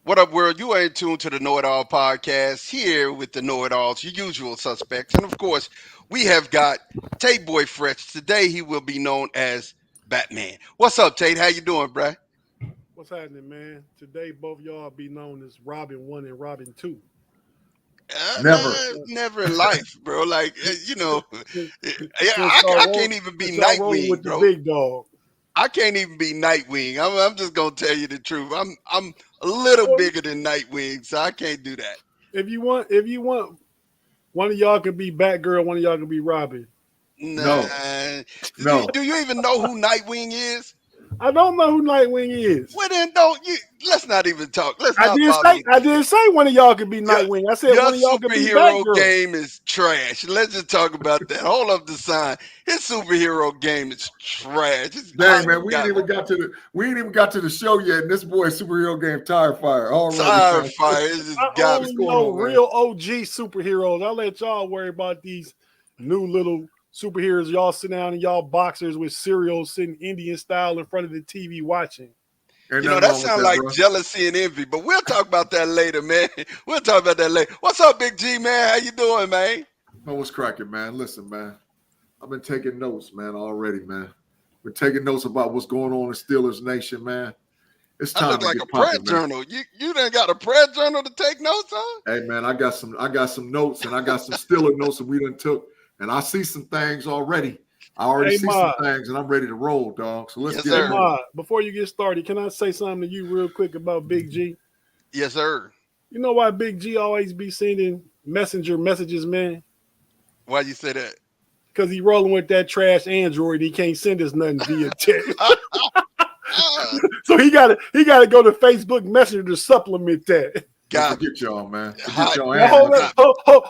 What up, world? You are in tune to the Know It All podcast here with the Know It Alls, your usual suspects. And of course, we have got Tate Boy Fresh. Today, he will be known as Batman. What's up, Tate? How you doing, bruh? What's happening, man? Today, both y'all be known as Robin 1 and Robin 2. Never. Never in life, bro. Like, Since, I can't even be since y'all rolling Nightwing, with the bro. big dog. I can't even be Nightwing. I'm just gonna tell you the truth. I'm a little Well, bigger than Nightwing, so I can't do that. if you want, one of y'all could be Batgirl, one of y'all could be Robin. Nah. No. No. Do you even know who Nightwing is? I don't know who Nightwing is. Well, then don't you? Let's not even talk. Let's I not did bother. say I did say one of y'all could be Nightwing. I said Your one of y'all could be superhero Batgirl. game is trash. Let's just talk about that. Hold up the sign. His superhero game is trash. Dang man, we ain't even got to the show yet, and this boy's superhero game tire fire already. Tire fire. It's just I garbage. only know real OG superheroes. I'll let y'all worry about these new little superheroes. Y'all sit down and y'all boxers with cereals sitting Indian style in front of the TV watching. Ain't You know, nothing that wrong with sounds like bro. jealousy and envy, but we'll talk about that later, man. We'll talk about that later. What's up, Big G, man? How you doing, man? No, what's cracking, man? Listen, man. I've been taking notes, man, already, man. Been taking notes about what's going on in Steelers Nation, man. It's I time look to like get a prayer popping, man. journal. You done got a prayer journal to take notes on? Hey, man, I got some notes, and I got some Steeler notes that we done took, and I see some things already. I already Hey, see Ma. some things, and I'm ready to roll, dog. So let's Yes, get sir. it Hey, going. Ma, before you get started, can I say something to you real quick about Big G? Yes, sir. You know why Big G always be sending messenger messages, man? Why you say that? Because he rolling with that trash Android. He can't send us nothing via text. So he gotta go to Facebook Messenger to supplement that. Got Forget y'all, man. Hot. Forget y'all. Now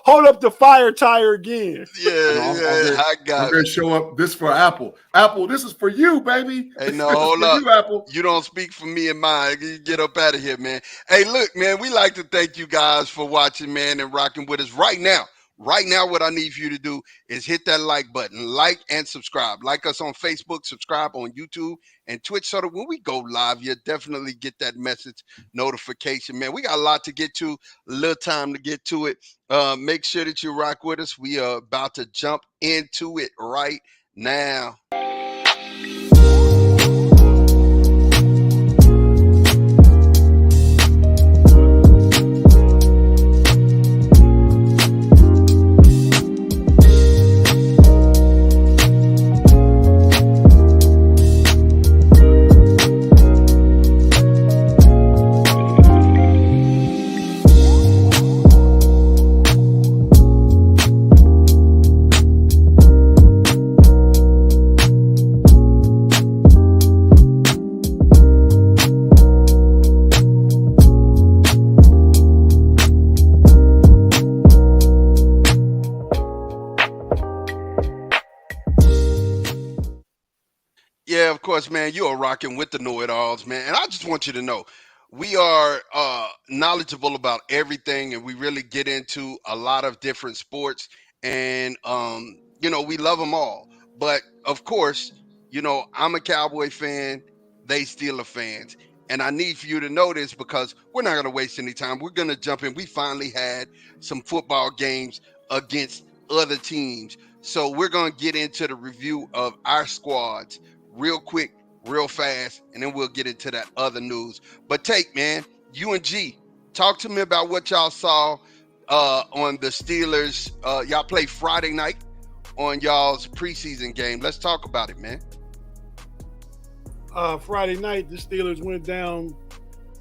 hold up the fire tire again. I I'm got gonna it. show up. This for Apple. Apple, this is for you, baby. Hey, This no, is hold for up. you, Apple. You don't speak for me and mine. You get up out of here, man. Hey, look, man, we like to thank you guys for watching, man, and rocking with us right now. Right now, what I need for you to do is hit that like button, like and subscribe. Like us on Facebook, subscribe on YouTube and Twitch so that when we go live, you'll definitely get that message notification, man. We got a lot to get to, a little time to get to it. Make sure that you rock with us. We are about to jump into it right now. Yeah, of course, man. You are rocking with the Know-It-Alls, man. And I just want you to know, we are knowledgeable about everything, and we really get into a lot of different sports. And we love them all. But of course, I'm a Cowboy fan. They Steeler fans, and I need for you to know this because we're not going to waste any time. We're going to jump in. We finally had some football games against other teams, so we're going to get into the review of our squads real quick, real fast, and then we'll get into that other news. But man, you and G, talk to me about what y'all saw on the Steelers. Y'all play Friday night on y'all's preseason game. Let's talk about it, man. Friday night, the Steelers went down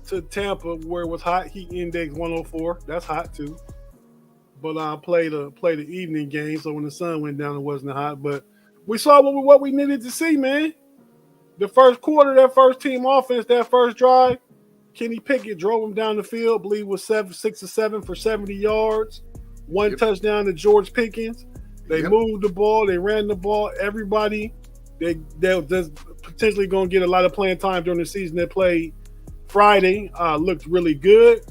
to Tampa where it was hot. Heat index 104. That's hot too. But I played the evening game, so when the sun went down, it wasn't hot. But we saw what we needed to see, man. The first quarter, that first team offense, that first drive, Kenny Pickett drove him down the field. I believe it was 6 or 7 for 70 yards. One touchdown to George Pickens. They moved the ball. They ran the ball. Everybody, they're potentially going to get a lot of playing time during the season. They played Friday. Looked really good.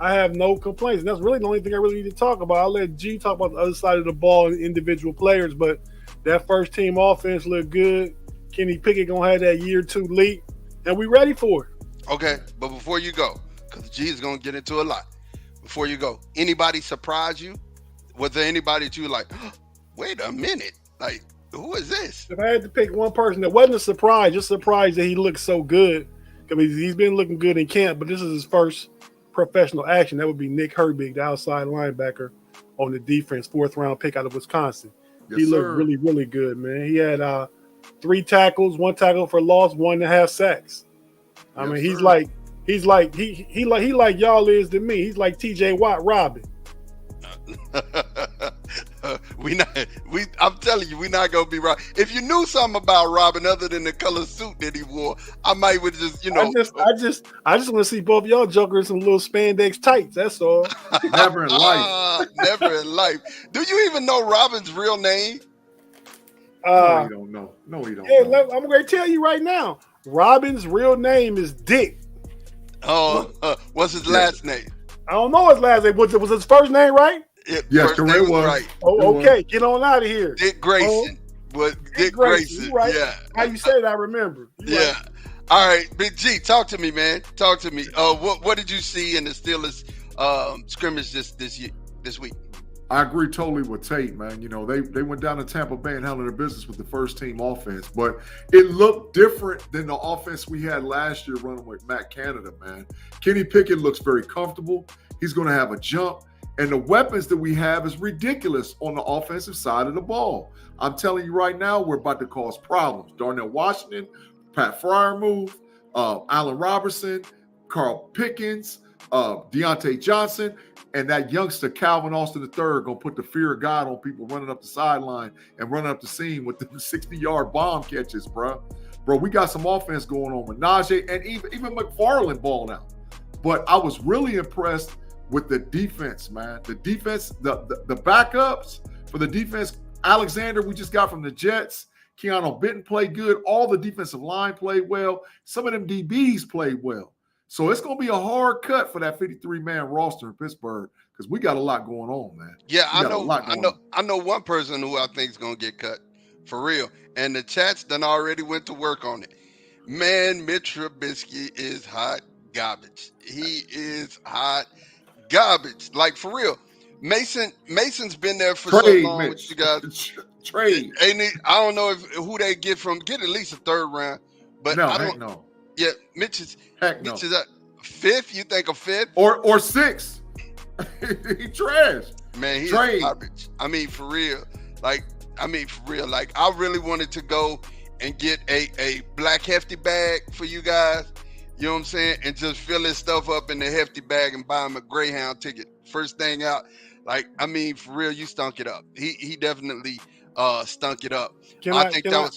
I have no complaints. And that's really the only thing I really need to talk about. I'll let G talk about the other side of the ball and individual players. But that first team offense looked good. Kenny Pickett going to have that year 2 leap. And we ready for it. Okay, but before you go, because G is gonna get into a lot. Before you go, anybody surprise you? Was there anybody that you were like, oh, wait a minute, like who is this? If I had to pick one person that wasn't a surprise, just surprised that he looked so good. I mean, he's been looking good in camp, but this is his first professional action. That would be Nick Herbig, the outside linebacker on the defense, 4th round pick out of Wisconsin. Yes, he looked sir. really, really good, man. He had 3 tackles, 1 tackle for loss, 1.5 sacks. I Yes, mean, he's sir. like he like y'all is to me. He's like TJ Watt Robin. I'm telling you, we're not gonna be right. If you knew something about Robin other than the color suit that he wore, I might would just, I just want to see both y'all jokers in some little spandex tights. That's all. Never in life. Never in life. Do you even know Robin's real name? No, he don't know. No, he don't Yeah, know. I'm going to tell you right now. Robin's real name is Dick. Oh, what's his last name? I don't know his last name. Was his first name right? Yes, First correct name was. right. Oh, okay. Get on out of here. Dick Grayson. Was Dick Grayson. Grayson? You right. Yeah. How you said it, I remember. You Yeah. right. All right, Big G, talk to me, man. Talk to me. What did you see in the Steelers scrimmage this week? I agree totally with Tate, man. You know, they went down to Tampa Bay and handled their business with the first team offense, but it looked different than the offense we had last year running with Matt Canada, man. Kenny Pickett looks very comfortable. He's going to have a jump, and the weapons that we have is ridiculous on the offensive side of the ball. I'm telling you right now, we're about to cause problems. Darnell Washington, Pat Freiermuth, Allen Robertson, Carl Pickens, Deontay Johnson, and that youngster Calvin Austin III going to put the fear of God on people running up the sideline and running up the seam with the 60-yard bomb catches, bro. Bro, we got some offense going on with Najee, and even McFarland balled out. But I was really impressed with the defense, man. The defense, the backups for the defense. Alexander, we just got from the Jets. Keanu Benton played good. All the defensive line played well. Some of them DBs played well. So it's going to be a hard cut for that 53-man roster in Pittsburgh because we got a lot going on, man. Yeah, I know one person who I think is going to get cut for real, and the chats done already went to work on it. Man, Mitch Trubisky is hot garbage. He is hot garbage, like for real. Mason's been there for so long with you guys. Trade. I don't know who they get at least a 3rd round, but no, I don't. No. Yeah, Mitch is at 5th. You think a 5th or 6th? He trash. Man, he's Trade. garbage. I mean, for real. Like, I really wanted to go and get a black hefty bag for you guys. You know what I'm saying? And just fill his stuff up in the hefty bag and buy him a Greyhound ticket. First thing out. Like, I mean, for real, you stunk it up. He definitely stunk it up. Can I tell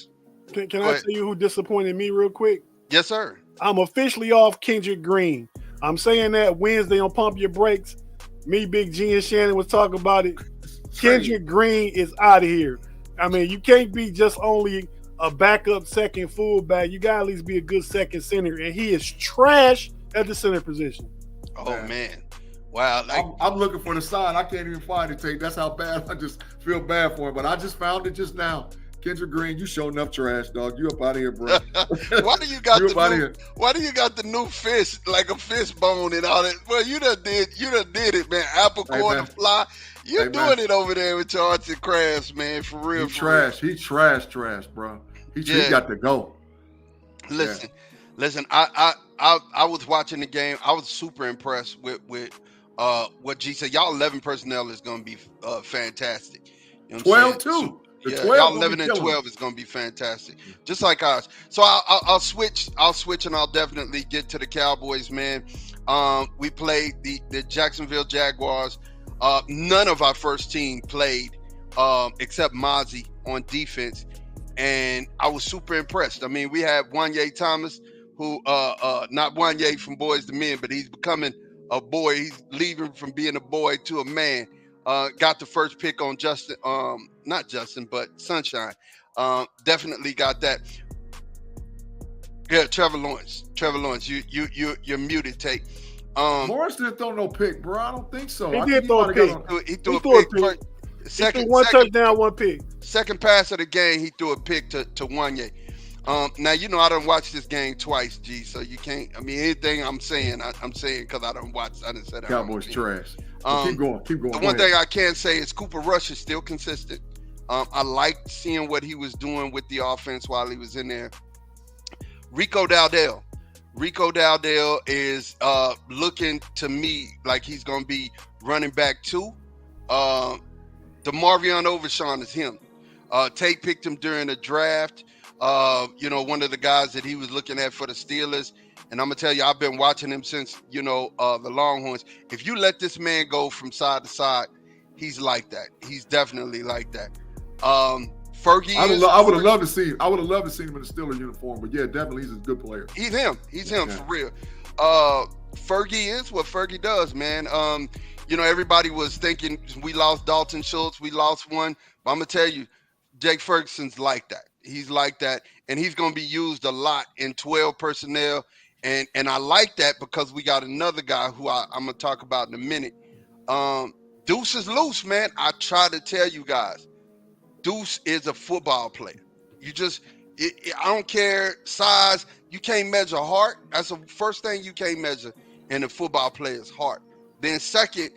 you who disappointed me real quick? Yes, sir. I'm officially off Kendrick Green. I'm saying that Wednesday on Pump Your Brakes. Me, Big G, and Shannon was talking about it. Kendrick Green is out of here. I mean, you can't be just only a backup second fullback. You got to at least be a good second center, and he is trash at the center position. Oh, man. Wow. Like, I'm looking for the sign. I can't even find it, Tate. That's how bad I just feel bad for him. But I just found it just now. Kendrick Green, you show enough trash, dog. You up out of here, bro. Why do you got the new fish, like a fish bone and all that? Well, you done did it, man. Apple core and fly. You're doing it over there with your arts and crafts, man. For real. He trash, bro. He got to go. Listen. I was watching the game. I was super impressed with what G said. Y'all 11 personnel is going to be fantastic. You know 12 too. Y'all 11 and 12 is going to be fantastic, just like ours. So I'll switch, and I'll definitely get to the Cowboys, man. We played the Jacksonville Jaguars. None of our first team played except Mozzie on defense, and I was super impressed. I mean, we had Wanye Thomas, who not Wanye from Boys to Men, but he's becoming a boy. He's leaving from being a boy to a man. Got the first pick on not Justin, but Sunshine. Definitely got that. Yeah, Trevor Lawrence. You're muted, Tate. Lawrence didn't throw no pick, bro. I don't think so. He did throw a pick. He threw a pick. Second touchdown, 1 pick. Second pass of the game, he threw a pick to Wanye. Now I done watched this game twice, G. So you can't. I mean, anything I'm saying, I'm saying because I done watched. I done said that. Cowboys trash. Well, keep going. Keep going. The Go one ahead. thing I can say is Cooper Rush is still consistent. I liked seeing what he was doing with the offense while he was in there. Rico Dowdell is looking to me like he's going to be running back too. DeMarvion Overshawn is him. Tate picked him during the draft. One of the guys that he was looking at for the Steelers. And I'm going to tell you, I've been watching him since, the Longhorns. If you let this man go from side to side, he's like that. He's definitely like that. Fergie I would have loved to see him in the Steelers uniform, but yeah, definitely he's a good player. He's him for real. Fergie is what Fergie does, man. Everybody was thinking we lost Dalton Schultz, we lost one, but I'm gonna tell you, Jake Ferguson's like that. He's like that, and he's gonna be used a lot in 12 personnel, and I like that because we got another guy who I'm gonna talk about in a minute. Deuce is loose, man. I try to tell you guys. Deuce is a football player. I don't care size. You can't measure heart. That's the first thing you can't measure in a football player's heart. Then second,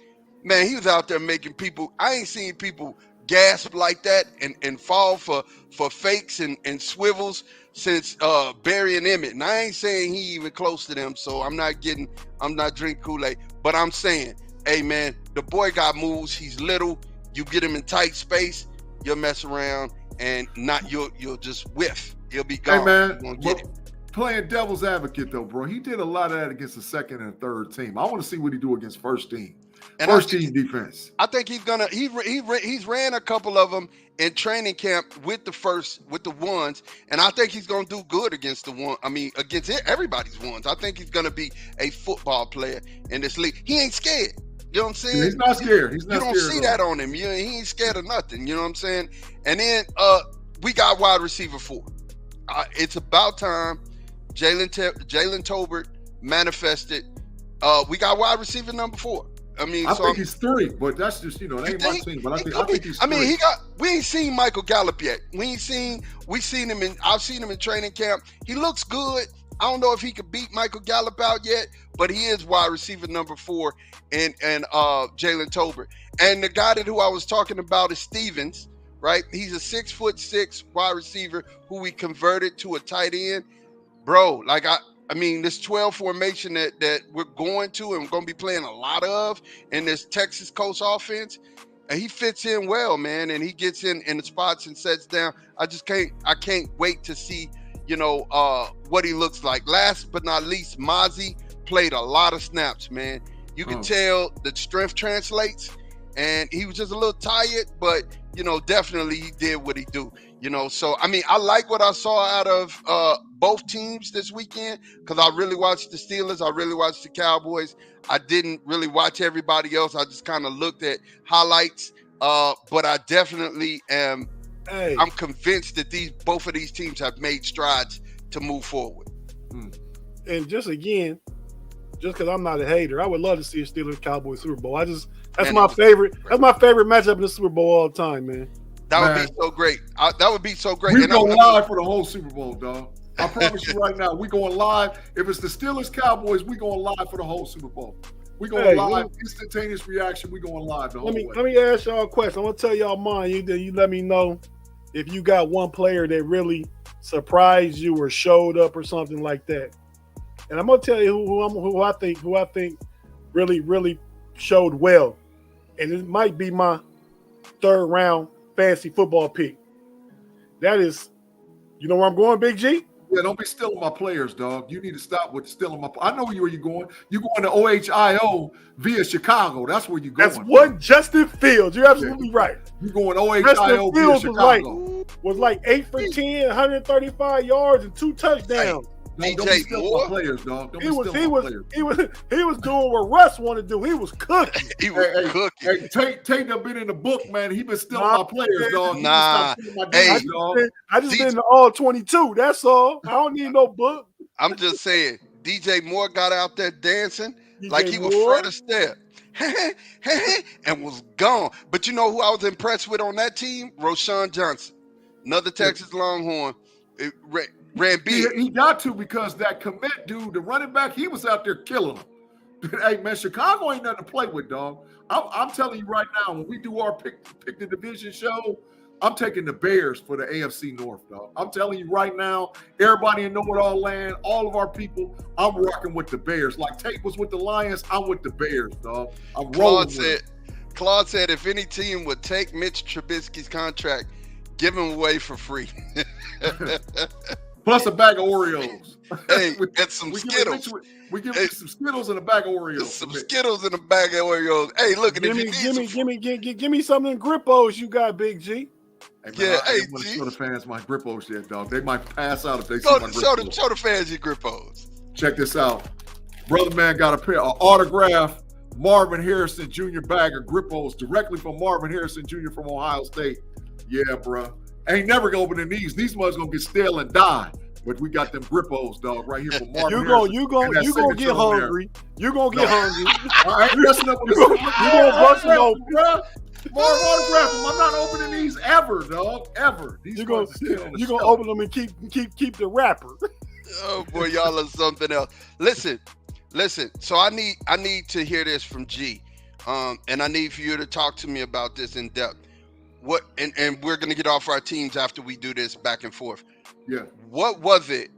man, he was out there making people. I ain't seen people gasp like that and fall for fakes and swivels since Barry and Emmett. And I ain't saying he even close to them. So I'm not drinking Kool-Aid. But I'm saying, hey man, the boy got moves. He's little. You get him in tight space. You'll mess around and you'll just whiff. He'll be gone. Hey man, you get it. Playing devil's advocate though, bro, he did a lot of that against the second and third team. I want to see what he do against first team. And first team defense. I think he's gonna. He's ran a couple of them in training camp with the ones, and I think he's gonna do good against the one. I mean, against everybody's ones. I think he's gonna be a football player in this league. He ain't scared. You know what I'm saying? He's not scared. You don't see that on him. He ain't scared of nothing. You know what I'm saying? And then we got wide receiver 4. It's about time. Jalen Tolbert manifested. We got wide receiver number 4. I mean, I think he's 3, but that's just that ain't my team. But I think he's 3. I mean, we ain't seen Michael Gallup yet. I've seen him in training camp. He looks good. I don't know if he could beat Michael Gallup out yet, but he is wide receiver number 4 and Jalen Tolbert. And the guy who I was talking about is Stevens, right? He's a 6'6" wide receiver who we converted to a tight end. Bro, like I mean, this 12 formation that we're going to and we're going to be playing a lot of in this Texas Coast offense, and he fits in well, man, and he gets in the spots and sets down. I can't wait to see what he looks like. Last but not least, Mozzie played a lot of snaps, man. You can tell the strength translates, and he was just a little tired, but definitely he did what he do. So I mean, I like what I saw out of both teams this weekend because I really watched the Steelers, I really watched the Cowboys. I didn't really watch everybody else. I just kind of looked at highlights, but I definitely am. Hey. I'm convinced that both of these teams have made strides to move forward. And just because I'm not a hater, I would love to see a Steelers Cowboys Super Bowl. That's my favorite. That's my favorite matchup in the Super Bowl all the time, man. That would be so great. That would be so great. We go live for the whole Super Bowl, dog. I promise you right now, we going live. If it's the Steelers Cowboys, we going live for the whole Super Bowl. We going live, instantaneous reaction. We going live the whole way. Let me ask y'all a question. I'm gonna tell y'all mine. You let me know if you got one player that really surprised you or showed up or something like that. And I'm gonna tell you who I think really showed well, and it might be my 3rd round fantasy football pick. That is, you know where I'm going, Big G? Yeah, don't be stealing my players, dog. You need to stop with stealing my. I know where you're going. You're going to OHIO via Chicago. That's where you're going. That's one Justin Fields. You're absolutely right. You're going OHIO via Chicago. Was like 8 for 10, 135 yards and 2 touchdowns. Don't be stealing my players, dog. Don't be stealing my players. He was doing what Russ wanted to do. He was cooking. He was cooking. Hey, Tate done been in the book, man. He been stealing my players, dog. Nah. I just been in the all 22. That's all. I don't need no book. I'm just saying, DJ Moore got out there dancing like he was Fred Astaire. And was gone. But you know who I was impressed with on that team? Roshan Johnson, another Texas Longhorn. ran big. He got to, because that commit dude, the running back, he was out there killing him. Hey, man, Chicago ain't nothing to play with, dog. I'm telling you right now, when we do our pick the division show, I'm taking the Bears for the AFC North, dog. I'm telling you right now, everybody in KnoItAllz land, all of our people, I'm rocking with the Bears. Like Tate was with the Lions, I'm with the Bears, dog. I'm rolling with it. Claude said if any team would take Mitch Trubisky's contract, give him away for free. Plus a bag of Oreos. Hey, and some Skittles. We give him some Skittles and a bag of Oreos. Some Skittles and a bag of Oreos. Hey, look, give me some of them Grippos you got, Big G. Hey, man, I want to show the fans my Grippos yet, dog. They might pass out if they see my Grippos. Show the fans your Grippos. Check this out. Brother man got a pair of autograph Marvin Harrison Jr. bag of Grippos directly from Marvin Harrison Jr. from Ohio State. Yeah, bro. Ain't never gonna open these. These mugs gonna get stale and die. But we got them Grippos, dog, right here from Marvin Harrison. You gonna get hungry. You gonna get hungry. I ain't messing up with this. You gonna bust it open, bro. Marv autograph them. I'm not opening these ever, dog. Ever. You're gonna open them and keep the wrapper. Oh boy, y'all are something else. Listen. So I need to hear this from G, and I need for you to talk to me about this in depth. What and we're gonna get off our teams after we do this back and forth. Yeah. What was it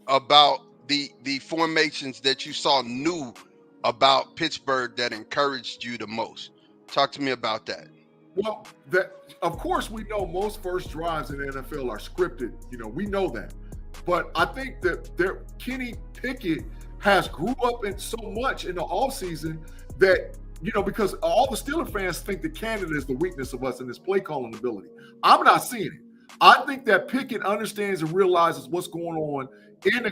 about the formations that you saw new about Pittsburgh that encouraged you the most? Talk to me about that. Well, of course we know most first drives in the NFL are scripted. You know, we know that. But I think that Kenny Pickett has grew up in so much in the offseason that, you know, because all the Steelers fans think that Canada is the weakness of us in this play calling ability. I'm not seeing it. I think that Pickett understands and realizes what's going on in the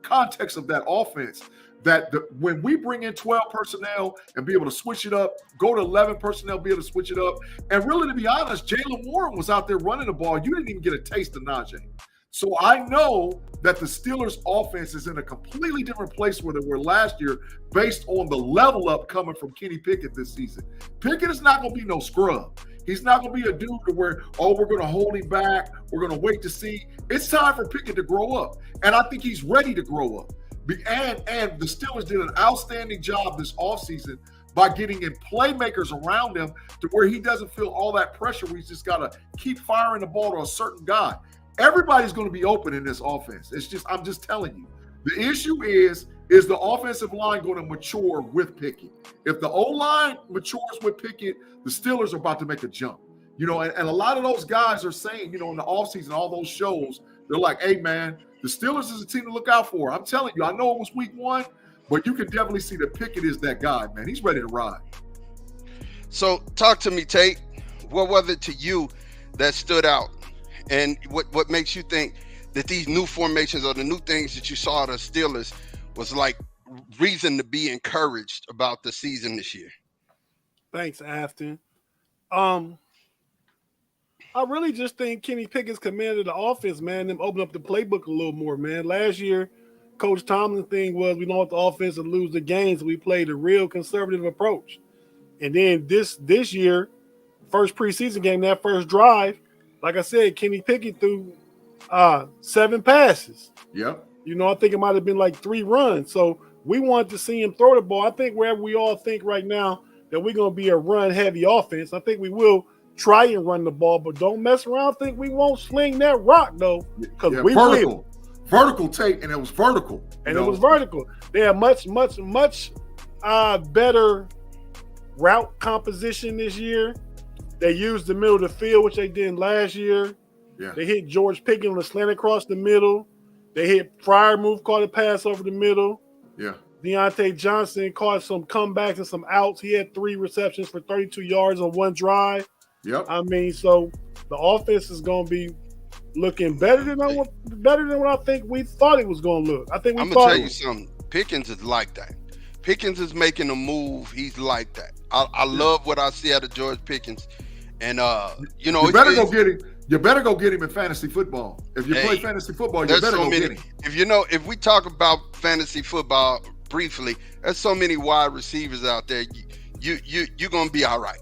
context of that offense. That when we bring in 12 personnel and be able to switch it up, go to 11 personnel, be able to switch it up. And really, to be honest, Jaylen Warren was out there running the ball. You didn't even get a taste of Najee. So I know that the Steelers' offense is in a completely different place where they were last year based on the level up coming from Kenny Pickett this season. Pickett is not going to be no scrub. He's not going to be a dude to where, we're going to hold him back. We're going to wait to see. It's time for Pickett to grow up. And I think he's ready to grow up. And the Steelers did an outstanding job this offseason by getting in playmakers around him to where he doesn't feel all that pressure where he's just got to keep firing the ball to a certain guy. Everybody's going to be open in this offense. I'm just telling you. The issue is the offensive line going to mature with Pickett? If the O-line matures with Pickett, the Steelers are about to make a jump. You know, and a lot of those guys are saying, you know, in the offseason, all those shows, they're like, hey, man, the Steelers is a team to look out for. I'm telling you, I know it was week 1, but you can definitely see that Pickett is that guy, man. He's ready to ride. So talk to me, Tate. What was it to you that stood out? And what makes you think that these new formations or the new things that you saw the Steelers was like reason to be encouraged about the season this year? Thanks, Afton. I really just think Kenny Pickett's command of the offense, man, them open up the playbook a little more, man. Last year, Coach Tomlin's thing was we don't want the offense to lose the games, so we played a real conservative approach. And then this year, first preseason game, that first drive, like I said, Kenny Pickett threw 7 passes. Yep. You know, I think it might have been like 3 runs. So we wanted to see him throw the ball. I think wherever we all think right now that we're going to be a run-heavy offense, I think we will try and run the ball, but don't mess around. Think we won't sling that rock, though, because we will. Vertical take, and it was vertical. And it was vertical. They have much better route composition this year. They used the middle of the field, which they did last year. Yeah. They hit George Pickens on a slant across the middle. They hit Freiermuth, caught a pass over the middle. Yeah. Deontay Johnson caught some comebacks and some outs. He had 3 receptions for 32 yards on 1 drive. Yep. I mean, so the offense is going to be looking better than what I think we thought it was going to look. I think I'm going to tell you something. Pickens is like that. Pickens is making a move. He's like that. I love what I see out of George Pickens. And, you know, you better go get him. You better go get him in fantasy football. If you play fantasy football, you better go get him. If we talk about fantasy football briefly, there's so many wide receivers out there. You're going to be all right.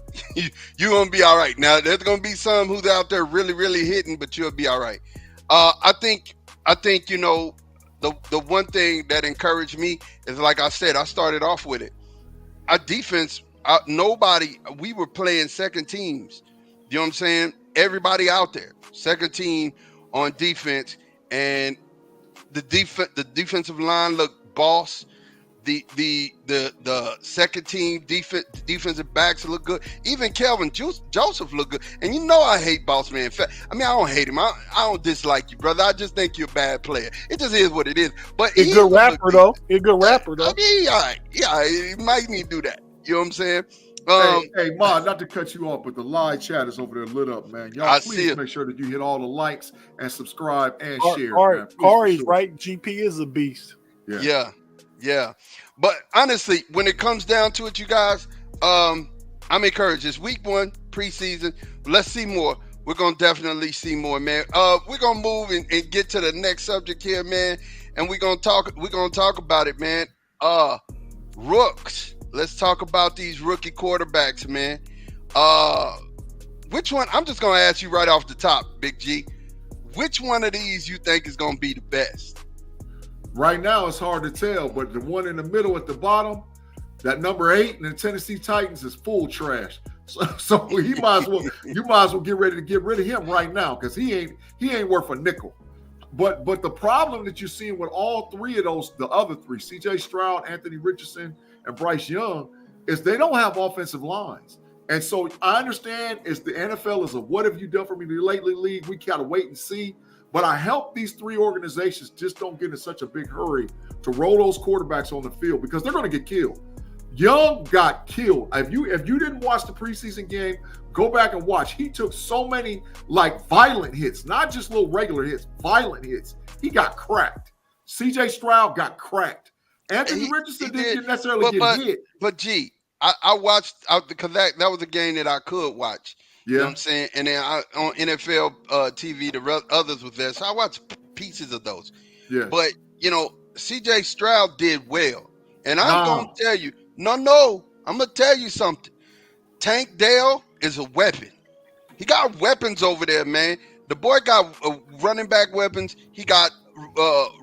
You're going to be all right. Now, there's going to be some who's out there really, really hitting, but you'll be all right. I think the one thing that encouraged me is, like I said, I started off with it. Our defense, we were playing second teams. You know what I'm saying? Everybody out there, second team on defense, and the defensive line looked boss. The second team defensive backs look good. Even Kelvin Joseph look good. And you know I hate boss man. I mean, I don't hate him. I don't dislike you, brother. I just think you're a bad player. It just is what it is. But he's a good rapper though. He's a good rapper though. I mean, yeah, he might need to do that. You know what I'm saying? Hey, Ma, not to cut you off, but the live chat is over there lit up, man. Y'all please make sure that you hit all the likes and subscribe and share. Kari's right. GP is a beast. Yeah. But honestly, when it comes down to it, you guys, I'm encouraged. It's week 1, preseason. Let's see more. We're going to definitely see more, man. We're going to move and get to the next subject here, man. And we're going to talk about it, man. Rooks. Let's talk about these rookie quarterbacks, man. Which one? I'm just going to ask you right off the top, Big G. Which one of these you think is going to be the best? Right now, it's hard to tell, but the one in the middle at the bottom, that number 8 in the Tennessee Titans is full trash. So you might as well get ready to get rid of him right now because he ain't worth a nickel. But the problem that you're seeing with all three of those, the other three, C.J. Stroud, Anthony Richardson, and Bryce Young, is they don't have offensive lines. And so I understand the NFL is a what have you done for me lately league. We gotta wait and see. But I hope these three organizations just don't get in such a big hurry to roll those quarterbacks on the field because they're going to get killed. Young got killed. If you didn't watch the preseason game, go back and watch. He took so many violent hits, not just little regular hits, violent hits. He got cracked. C.J. Stroud got cracked. Anthony Richardson didn't necessarily get hit. But G, I watched because that was a game that I could watch. Yeah. You know what I'm saying? And then on NFL TV, the others was there. So I watched pieces of those. Yeah. But, C.J. Stroud did well. And I'm going to tell you, I'm going to tell you something. Tank Dell is a weapon. He got weapons over there, man. The boy got running back weapons. He got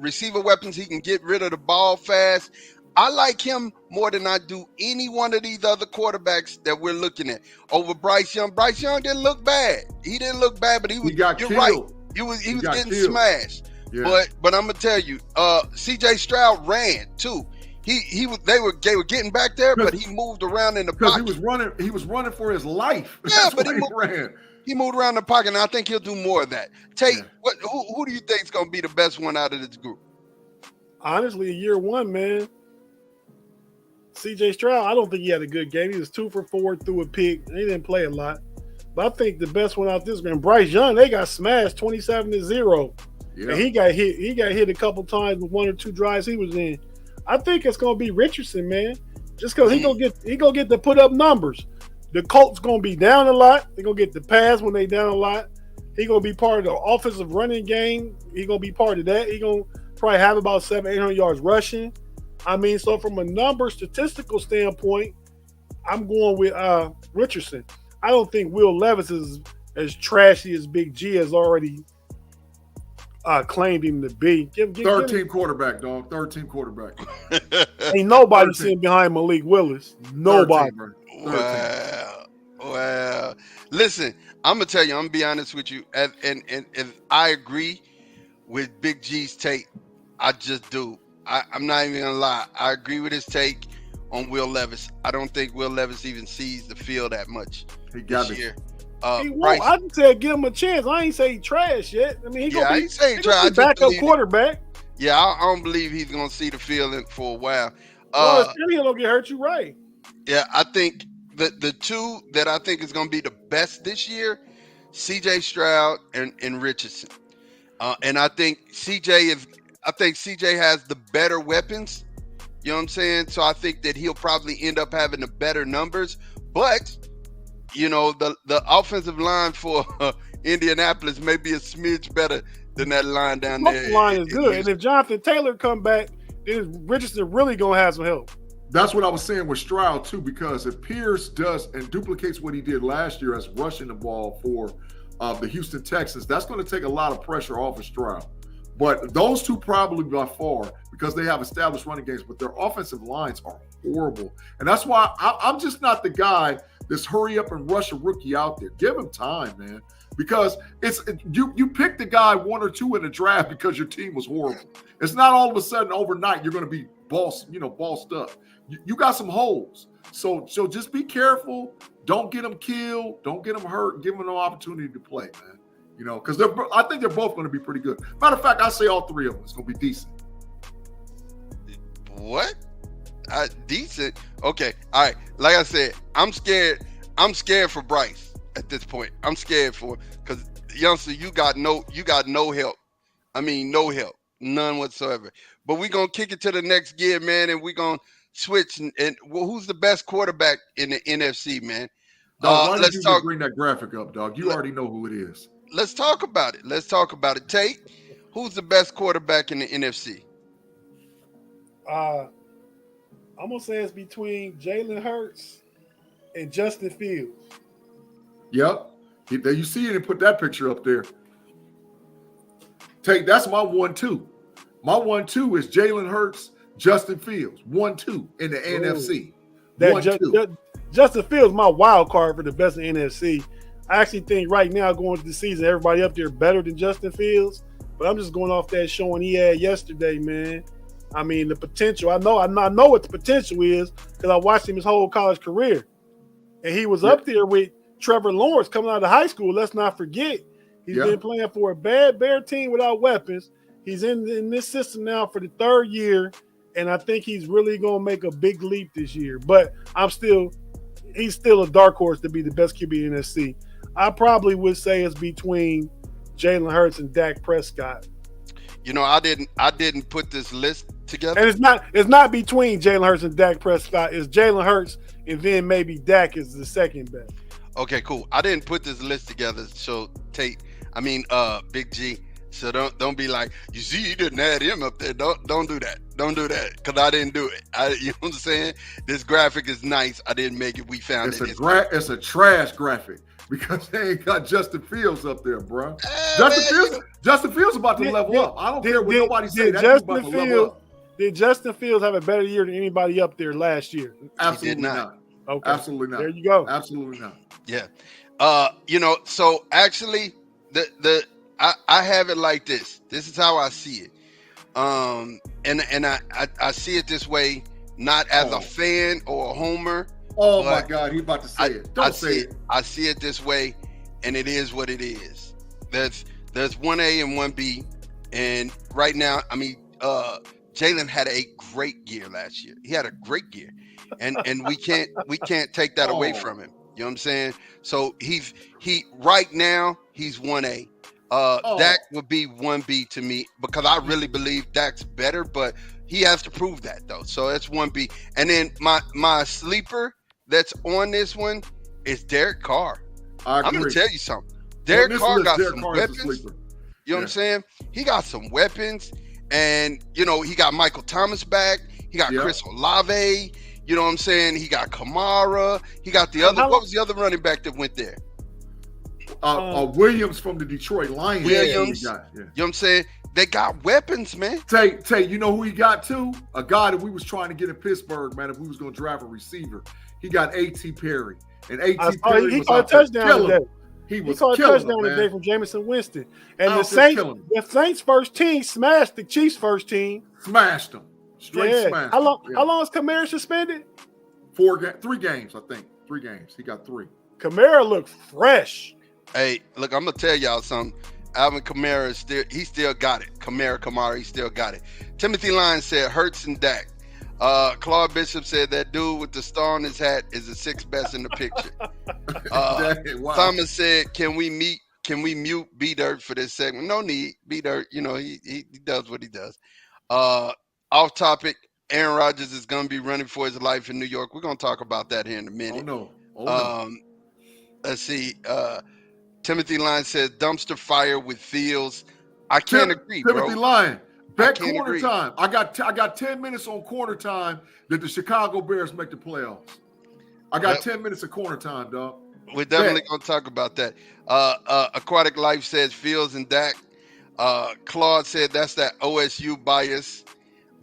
receiver weapons. He can get rid of the ball fast. I like him more than I do any one of these other quarterbacks that we're looking at over Bryce Young. Bryce Young didn't look bad. He didn't look bad, but he got killed. Right. He was getting smashed. Yeah. But I'm gonna tell you, C.J. Stroud ran too. They were getting back there, but he moved around in the pocket. He was running for his life. Yeah, but he moved around the pocket, and I think he'll do more of that. Tate, who do you think is gonna be the best one out of this group? Honestly, year 1, man. C.J. Stroud, I don't think he had a good game. He was 2 for 4, threw a pick. He didn't play a lot. But I think the best one out this game, Bryce Young, they got smashed 27-0. Yeah. And he got hit a couple times with 1 or 2 drives he was in. I think it's gonna be Richardson, man. Just because he gonna get to put up numbers. The Colts gonna be down a lot. They're gonna get the pass when they down a lot. He gonna be part of the offensive running game. He gonna be part of that. He gonna probably have about 700-800 yards rushing. I mean, so from a statistical standpoint, I'm going with Richardson. I don't think Will Levis is as trashy as Big G has already claimed him to be. Third team quarterback, dog. Third team quarterback. Ain't nobody sitting behind Malik Willis. Nobody. Well, listen, I'm gonna tell you. I'm gonna be honest with you, and I agree with Big G's take. I just do. I'm not even gonna lie. I agree with his take on Will Levis. I don't think Will Levis even sees the field that much this year. He won't. I just said give him a chance. I ain't say he trash yet. I mean, I ain't saying trash. Backup quarterback. Yeah, I don't believe he's gonna see the field for a while. Well, he don't get hurt. You right. Yeah, I think the two that I think is gonna be the best this year, C.J. Stroud and Richardson, and I think C.J. has the better weapons. You know what I'm saying? So I think that he'll probably end up having the better numbers. But, the offensive line for Indianapolis may be a smidge better than that line down there. The line is good. And if Jonathan Taylor come back, then Richardson really going to have some help. That's what I was saying with Stroud, too, because if Pierce does and duplicates what he did last year as rushing the ball for of the Houston Texans. That's going to take a lot of pressure off of Stroud. But those two probably by far, because they have established running games, but their offensive lines are horrible. And that's why I'm just not the guy that's hurry up and rush a rookie out there. Give him time, man. Because you pick the guy 1 or 2 in the draft because your team was horrible. It's not all of a sudden overnight you're going to be bossed up. You got some holes. So just be careful. Don't get them killed. Don't get them hurt. Give them no opportunity to play, man. Because I think they're both going to be pretty good. Matter of fact, I say all 3 of them. It's going to be decent. What? Decent? Okay. All right. Like I said, I'm scared. I'm scared for Bryce at this point. I'm scared for, because youngster, you got no help. I mean, no help, none whatsoever. But we're gonna kick it to the next gear, man, and we're gonna switch. And who's the best quarterback in the NFC, man? Dog, why did you bring that graphic up, dog? You already know who it is. Let's talk about it. Tate, who's the best quarterback in the NFC? I'm gonna say it's between Jalen Hurts and Justin Fields. Yep. You see it and put that picture up there. That's my 1-2. My 1-2 is Jalen Hurts, Justin Fields. 1-2 in the NFC. 1-2. Justin Fields, my wild card for the best in the NFC. I actually think right now going into the season, everybody up there better than Justin Fields. But I'm just going off that showing he had yesterday, man. I mean, the potential. I know what the potential is because I watched him his whole college career. And he was up there with Trevor Lawrence coming out of high school. Let's not forget. He's been playing for a bad Bear team without weapons. He's in this system now for the 3rd year, and I think he's really going to make a big leap this year. But he's still a dark horse to be the best QB in NFC. I probably would say it's between Jalen Hurts and Dak Prescott. I didn't put this list together. And it's not between Jalen Hurts and Dak Prescott. It's Jalen Hurts and then maybe Dak is the second best. Okay, cool. I didn't put this list together, so Big G. So don't be like, you see, you didn't add him up there. Don't do that. Don't do that, because I didn't do it. You know what I'm saying? This graphic is nice. I didn't make it. We found it. It's a trash graphic because they ain't got Justin Fields up there, bro. Justin Fields about to level up. I don't care what nobody say. That about to level up. Did Justin Fields have a better year than anybody up there last year? Absolutely not. Okay. Absolutely not. There you go. Absolutely not. Yeah. So actually I have it like this. This is how I see it. And I see it this way, not as a fan or a homer. Oh my God, he about to say it. Don't say it. I see it this way, and it is what it is. There's 1A and 1B, and right now, Jalen had a great year last year. He had a great year, and we can't take that away from him. You know what I'm saying? So right now he's 1A. Dak would be 1B to me because I really believe Dak's better, but he has to prove that though. So that's 1B. And then my sleeper that's on this one is Derek Carr. I'm gonna tell you something. Derek Carr got some weapons. You know what I'm saying? He got some weapons, and he got Michael Thomas back. He got Chris Olave. You know what I'm saying? He got Kamara. He got the other. What was the other running back that went there? Williams from the Detroit Lions. Williams. You know what I'm saying? They got weapons, man. Tay, you know who he got too? A guy that we was trying to get in Pittsburgh, man, if we was going to draft a receiver. He got A.T. Perry. And A.T. Perry he caught a touchdown today. He caught a touchdown today from Jamison Winston. And the Saints first team smashed the Chiefs first team. Smashed them. Straight smashed them. How long is Kamara suspended? 3 games, I think. 3 games. He got 3. Kamara looked fresh. Hey, look, I'm gonna tell y'all something. Alvin Kamara still got it. Kamara, he still got it. Timothy Lyons said Hurts and Dak. Claude Bishop said that dude with the star on his hat is the 6th best in the picture. Wow. Thomas said, can we mute B-Dirt for this segment? No need. B-Dirt, he does what he does. Off topic, Aaron Rodgers is gonna be running for his life in New York. We're gonna talk about that here in a minute. Oh no. Let's see. Timothy Lyon says dumpster fire with Fields. I can't agree, bro. Timothy Lyon, bet corner time. I got 10 minutes on corner time that the Chicago Bears make the playoffs. I got 10 minutes of corner time, dog. We're definitely gonna talk about that. Aquatic Life says Fields and Dak. Claude said that's that OSU bias.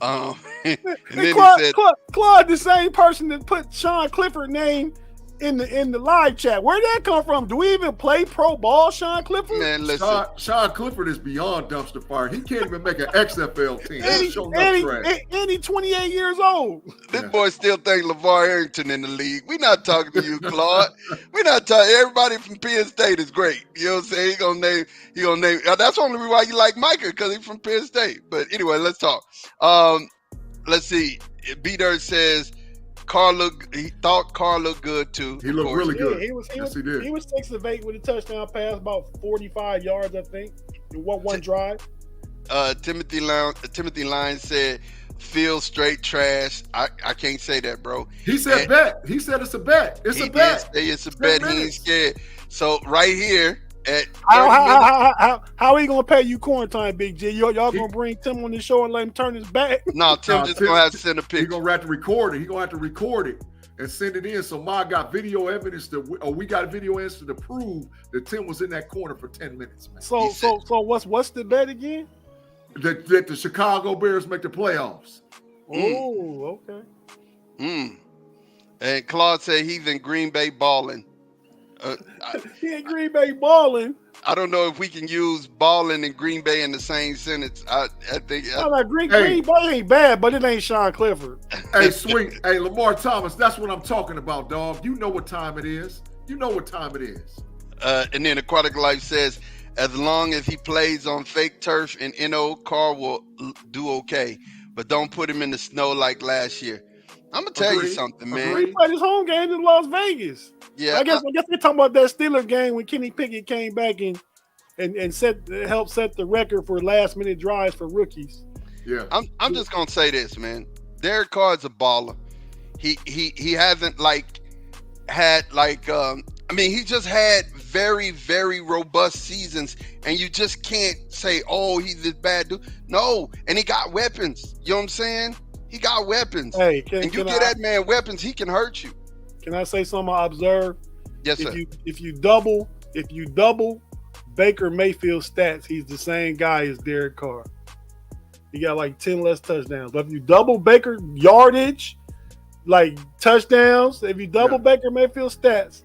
And And then he said, Claude, the same person that put Sean Clifford name in the live chat. Where'd that come from? Do we even play pro ball, Sean Clifford? "Man, listen, Sean Clifford is beyond dumpster fire. He can't even make an XFL team. He's showing up trash. And he's 28 years old. this boy still think LeVar Arrington in the league. We're not talking to you, Claude. We're not talking. Everybody from Penn State is great. You know what I'm saying? He gonna name. That's only why you like Micah, because he's from Penn State. But anyway, let's talk. Let's see. B-Dirt says he thought Carr looked good too. He looked really good. He did. He was 6 of 8 with a touchdown pass, about 45 yards, I think, in one drive. Timothy Lyons said Phil straight trash. I can't say that, bro. He said bet. He said it's a bet. It's a bet. It's a bet. He ain't scared. So right here at how he gonna pay you quarantine, Big G? Y'all gonna bring Tim on the show and let him turn his back? No, Tim just gonna have to send a picture. He's gonna have to record it. He's gonna have to record it and send it in. So Ma got video evidence we got video evidence to prove that Tim was in that corner for 10 minutes, man. So what's the bet again? That the Chicago Bears make the playoffs. Oh, okay. And Claude said he's in Green Bay balling. He in Green Bay balling. I don't know if we can use balling and Green Bay in the same sentence. I think. Green Bay ain't bad, but it ain't Sean Clifford. Hey, sweet. Hey, Lamar Thomas, that's what I'm talking about, dog. You know what time it is. And then Aquatic Life says, as long as he plays on fake turf and NO, Carr will do okay. But don't put him in the snow like last year. I'm gonna tell you something, man. He played his home game in Las Vegas. Yeah, I guess we're talking about that Steelers game when Kenny Pickett came back and helped set the record for last minute drives for rookies. Yeah, I'm just gonna say this, man. Derek Carr's a baller. He hasn't he just had very, very robust seasons, and you just can't say, oh, he's this bad dude. No, and he got weapons. You know what I'm saying? He got weapons. Hey, that man weapons, he can hurt you. Can I say something I observed? Yes, sir. If you double Baker Mayfield's stats, he's the same guy as Derek Carr. He got like 10 less touchdowns. But if you double Baker yardage, like touchdowns, if you double Baker Mayfield's stats,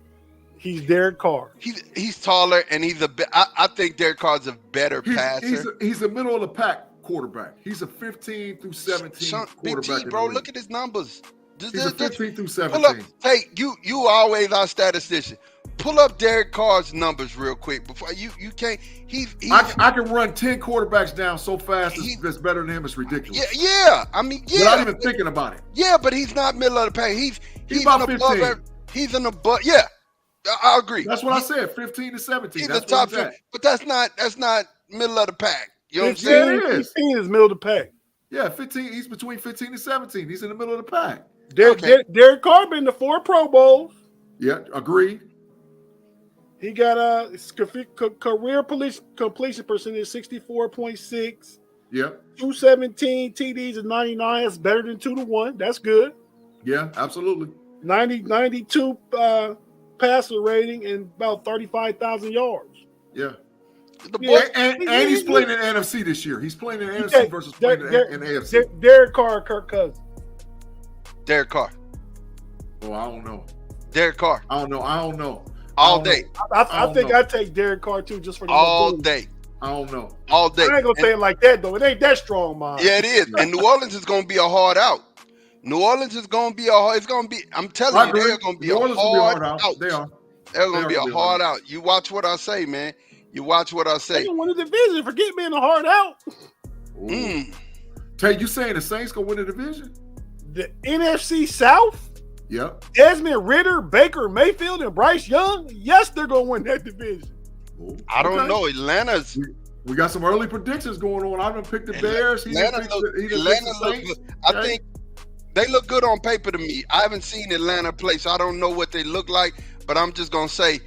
he's Derek Carr. He's taller, and I think Derek Carr's a better passer. He's a middle of the pack quarterback. He's a 15 through 17 quarterback. Big T, bro, look at his numbers. He's a 15 through 17. Pull up, hey, you always our statistician. Pull up Derek Carr's numbers real quick before you can't. I can run 10 quarterbacks down so fast that's better than him. It's ridiculous. Yeah. I mean, without even thinking about it. Yeah, but he's not middle of the pack. He's about 15. He's in the above. Yeah, I agree. That's what I said. 15 to 17. He's that's the top 15, but that's not middle of the pack. You know what I'm saying? 15 is middle of the pack. Yeah, 15. He's between 15 and 17. He's in the middle of the pack. Derek Carr been to 4 Pro Bowls. Yeah, agreed. He got a career completion percentage 64.6. Yep. 217 TDs and 99. That's better than 2-1. That's good. Yeah, absolutely. 92 passer rating and about 35,000 yards. Yeah. And he's playing in NFC this year. He's playing in NFC versus playing in AFC. Derek Carr or Kirk Cousins? Derek Carr. Oh, I don't know. Derek Carr. I don't know. All day. I think I'd take Derek Carr too, just for the all day. I don't know. All day. I ain't gonna say it like that though. It ain't that strong, man. Yeah, it is. And New Orleans is gonna be a hard out. It's gonna be. I'm telling you, they're gonna be a hard out. They are. They're gonna be a hard out. You watch what I say, man. You watch what I say. They can win the division. Forget being a hard out. Tay, you saying the Saints gonna win the division? The NFC South? Yep. Desmond Ridder, Baker Mayfield, and Bryce Young? Yes, they're gonna win that division. I don't know. Atlanta's. We got some early predictions going on. I'm gonna pick the Bears. I think they look good on paper to me. I haven't seen Atlanta play, so I don't know what they look like. But I'm just gonna say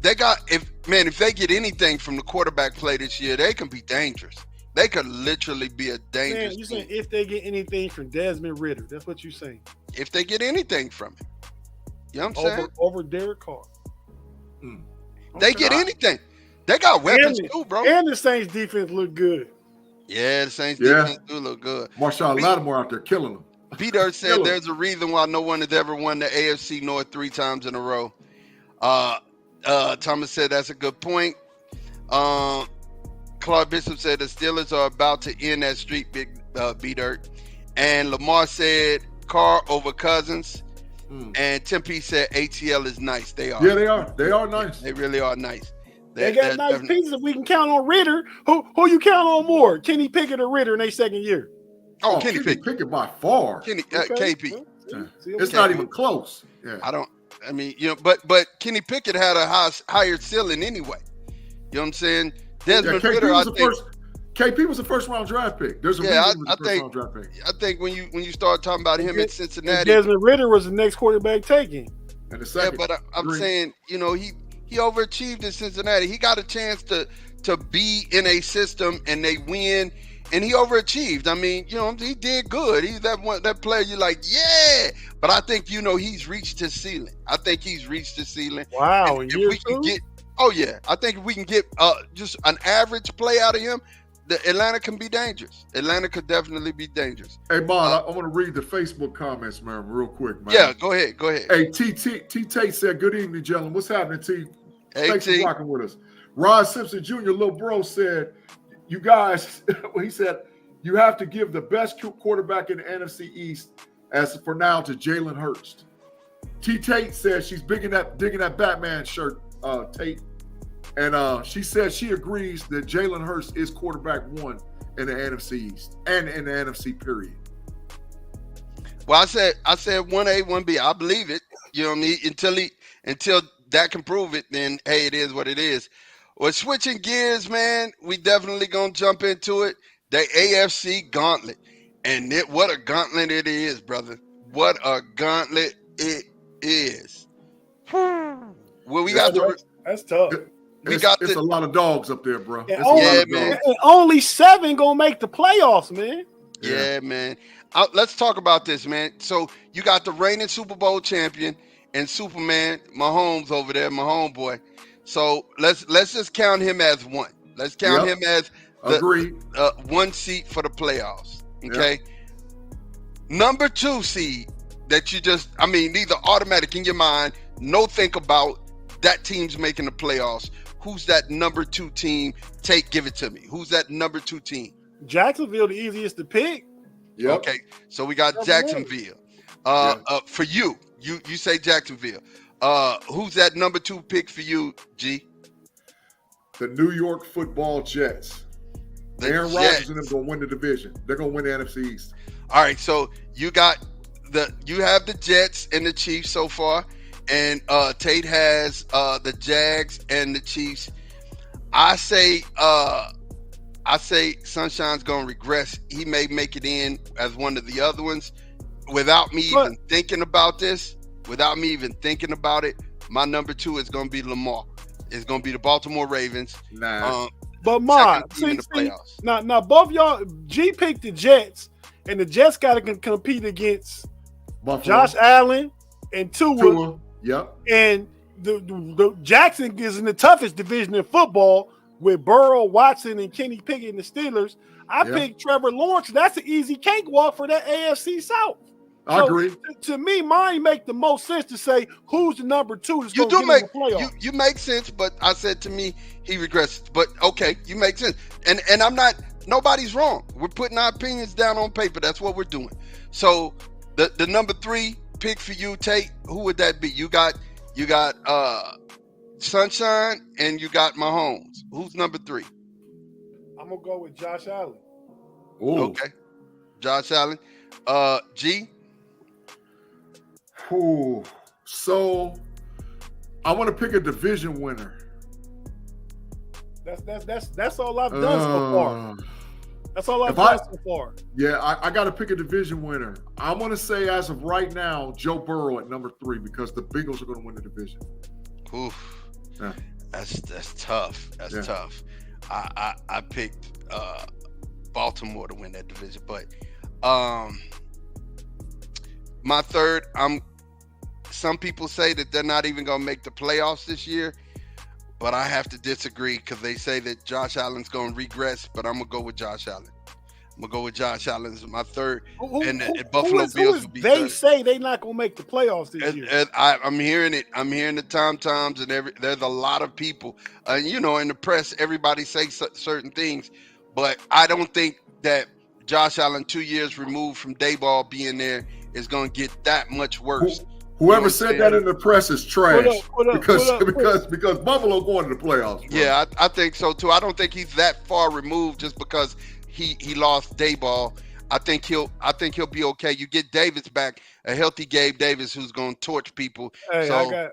if they get anything from the quarterback play this year, they can be dangerous. They could literally be a dangerous. You saying if they get anything from Desmond Ridder? That's what you're saying. If they get anything from him, you know what I'm saying? Over Derek Carr. They get anything. They got weapons too, bro. And the Saints defense look good. Yeah, the Saints defense do look good. Marshawn Lattimore out there killing them. Peter said there's a reason why no one has ever won the AFC North 3 times in a row. Thomas said that's a good point. Claude Bishop said the Steelers are about to end that streak, B-Dirt. And Lamar said Carr over Cousins. And Tim P said ATL is nice. They are. Yeah, they are. They are nice. They really are nice. They got nice pieces. We can count on Ritter. Who you count on more? Kenny Pickett or Ritter in their second year? Oh, Kenny Pickett by far. KP. It's not even close. Yeah. But Kenny Pickett had a higher ceiling anyway. You know what I'm saying? Desmond Ritter, KP was a first round draft pick. There's a reason he was a first round draft pick. I think when you start talking about him at Cincinnati, Desmond Ritter was the next quarterback taken. And the second, but I'm saying, he overachieved in Cincinnati. He got a chance to be in a system and they win, and he overachieved. I mean, he did good. He's that player you're like, yeah. But I think he's reached his ceiling. Wow, and if we can get, I think if we can get just an average play out of him, the Atlanta can be dangerous. Atlanta could definitely be dangerous. Hey, Mon, I want to read the Facebook comments, man, real quick, man. Yeah, go ahead. Hey, T Tate said, good evening, gentlemen. What's happening, T? Hey, Thanks T. for rocking with us. Ron Simpson Jr., little bro, said, you guys, he said, you have to give the best quarterback in the NFC East as for now to Jalen Hurts. T Tate says she's digging that Batman shirt, Tate. And she said she agrees that Jalen Hurts is quarterback one in the NFC East and in the NFC period. Well, I said 1A, 1B. I believe it. You know what I mean? Until that can prove it, then hey, it is what it is. Well, switching gears, man, we definitely gonna jump into it. The AFC Gauntlet. And what a gauntlet it is, brother. What a gauntlet it is. Well, that's tough. It's a lot of dogs up there, bro. And only 7 gonna make the playoffs, man. Yeah, man. Let's talk about this, man. So you got the reigning Super Bowl champion and Superman Mahomes over there, my homeboy. So let's just count him as one. Let's count him as the 1 seat for the playoffs. Okay. Yep. Number 2 seed that these are automatic in your mind. No think about that team's making the playoffs. Who's that number 2 team? Give it to me. Who's that number 2 team? Jacksonville, the easiest to pick. Yep. Okay, so we got Jacksonville. For you say Jacksonville. Who's that number 2 pick for you, G? The New York Football Jets. Aaron Rodgers and them gonna win the division. They're gonna win the NFC East. All right, so you have the Jets and the Chiefs so far. And Tate has the Jags and the Chiefs. I say Sunshine's gonna regress. He may make it in as one of the other ones without me even thinking about this. Without me even thinking about it, my number 2 is gonna be Lamar. It's gonna be the Baltimore Ravens. But Ma, now both y'all, G picked the Jets, and the Jets got to compete against Buffalo. Josh Allen and Tua. Yep. And the Jackson is in the toughest division in football with Burrow, Watson, and Kenny Pickett and the Steelers. I picked Trevor Lawrence. That's an easy cakewalk for that AFC South. I agree. To me, mine make the most sense to say who's the number 2 that's going to get in the playoffs. You make sense, but I said to me he regresses. But okay, you make sense, and I'm not. Nobody's wrong. We're putting our opinions down on paper. That's what we're doing. So the number 3 pick for you, Tate. Who would that be? You got Sunshine and you got Mahomes. Who's number 3? I'm gonna go with Josh Allen. Ooh. Okay, Josh Allen. G. Ooh. So I want to pick a division winner. That's all I've done so far. That's all I've done so far. Yeah, I got to pick a division winner. I'm going to say, as of right now, Joe Burrow at number 3 because the Bengals are going to win the division. Oof. Yeah. That's tough. That's tough. I picked Baltimore to win that division, but my third, some people say that they're not even going to make the playoffs this year. but I have to disagree because they say that Josh Allen's going to regress, but I'm going to go with Josh Allen. I'm going to go with Josh Allen as my third, and Buffalo Bills will be they third. say they're not going to make the playoffs this year. And I'm hearing it. I'm hearing the times, and there's a lot of people, in the press, everybody says certain things, but I don't think that Josh Allen, 2 years removed from Dayball being there, is going to get that much worse. Whoever said that in the press is trash because Buffalo going to the playoffs. Bro. Yeah, I think so too. I don't think he's that far removed just because he lost Dayball. I think he'll be okay. You get Davis back, a healthy Gabe Davis who's going to torch people. Hey, so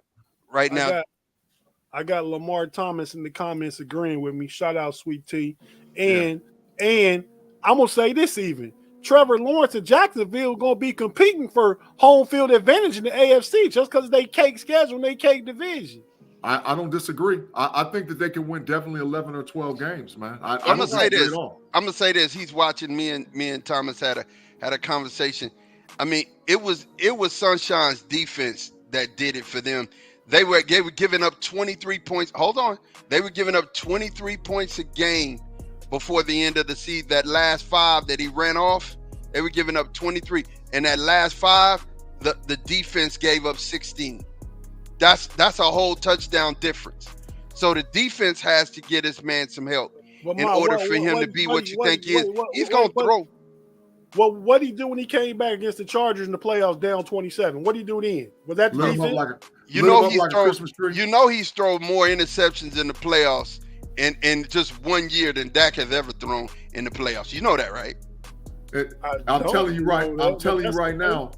I got Lamar Thomas in the comments agreeing with me. Shout out Sweet Tea. And I'm gonna say this even. Trevor Lawrence of Jacksonville going to be competing for home field advantage in the AFC just because they cake schedule and they cake division. I don't disagree. I think that they can win definitely 11 or 12 games, man. I'm gonna say this. I'm gonna say this. He's watching me and Thomas had a conversation. I mean, it was Sunshine's defense that did it for them. They were giving up 23 points. Hold on. They were giving up 23 points a game before the end of the season. That last 5 that he ran off, they were giving up 23. And that last 5, the defense gave up 16. That's a whole touchdown difference. So the defense has to get this man some help in order for him to be what you think he is. He's going to throw. Well, what did he do when he came back against the Chargers in the playoffs down 27? What did he do then? Was that the defense? He's thrown more interceptions in the playoffs in just 1 year than Dak has ever thrown in the playoffs. You know that, right? I'm telling you right now,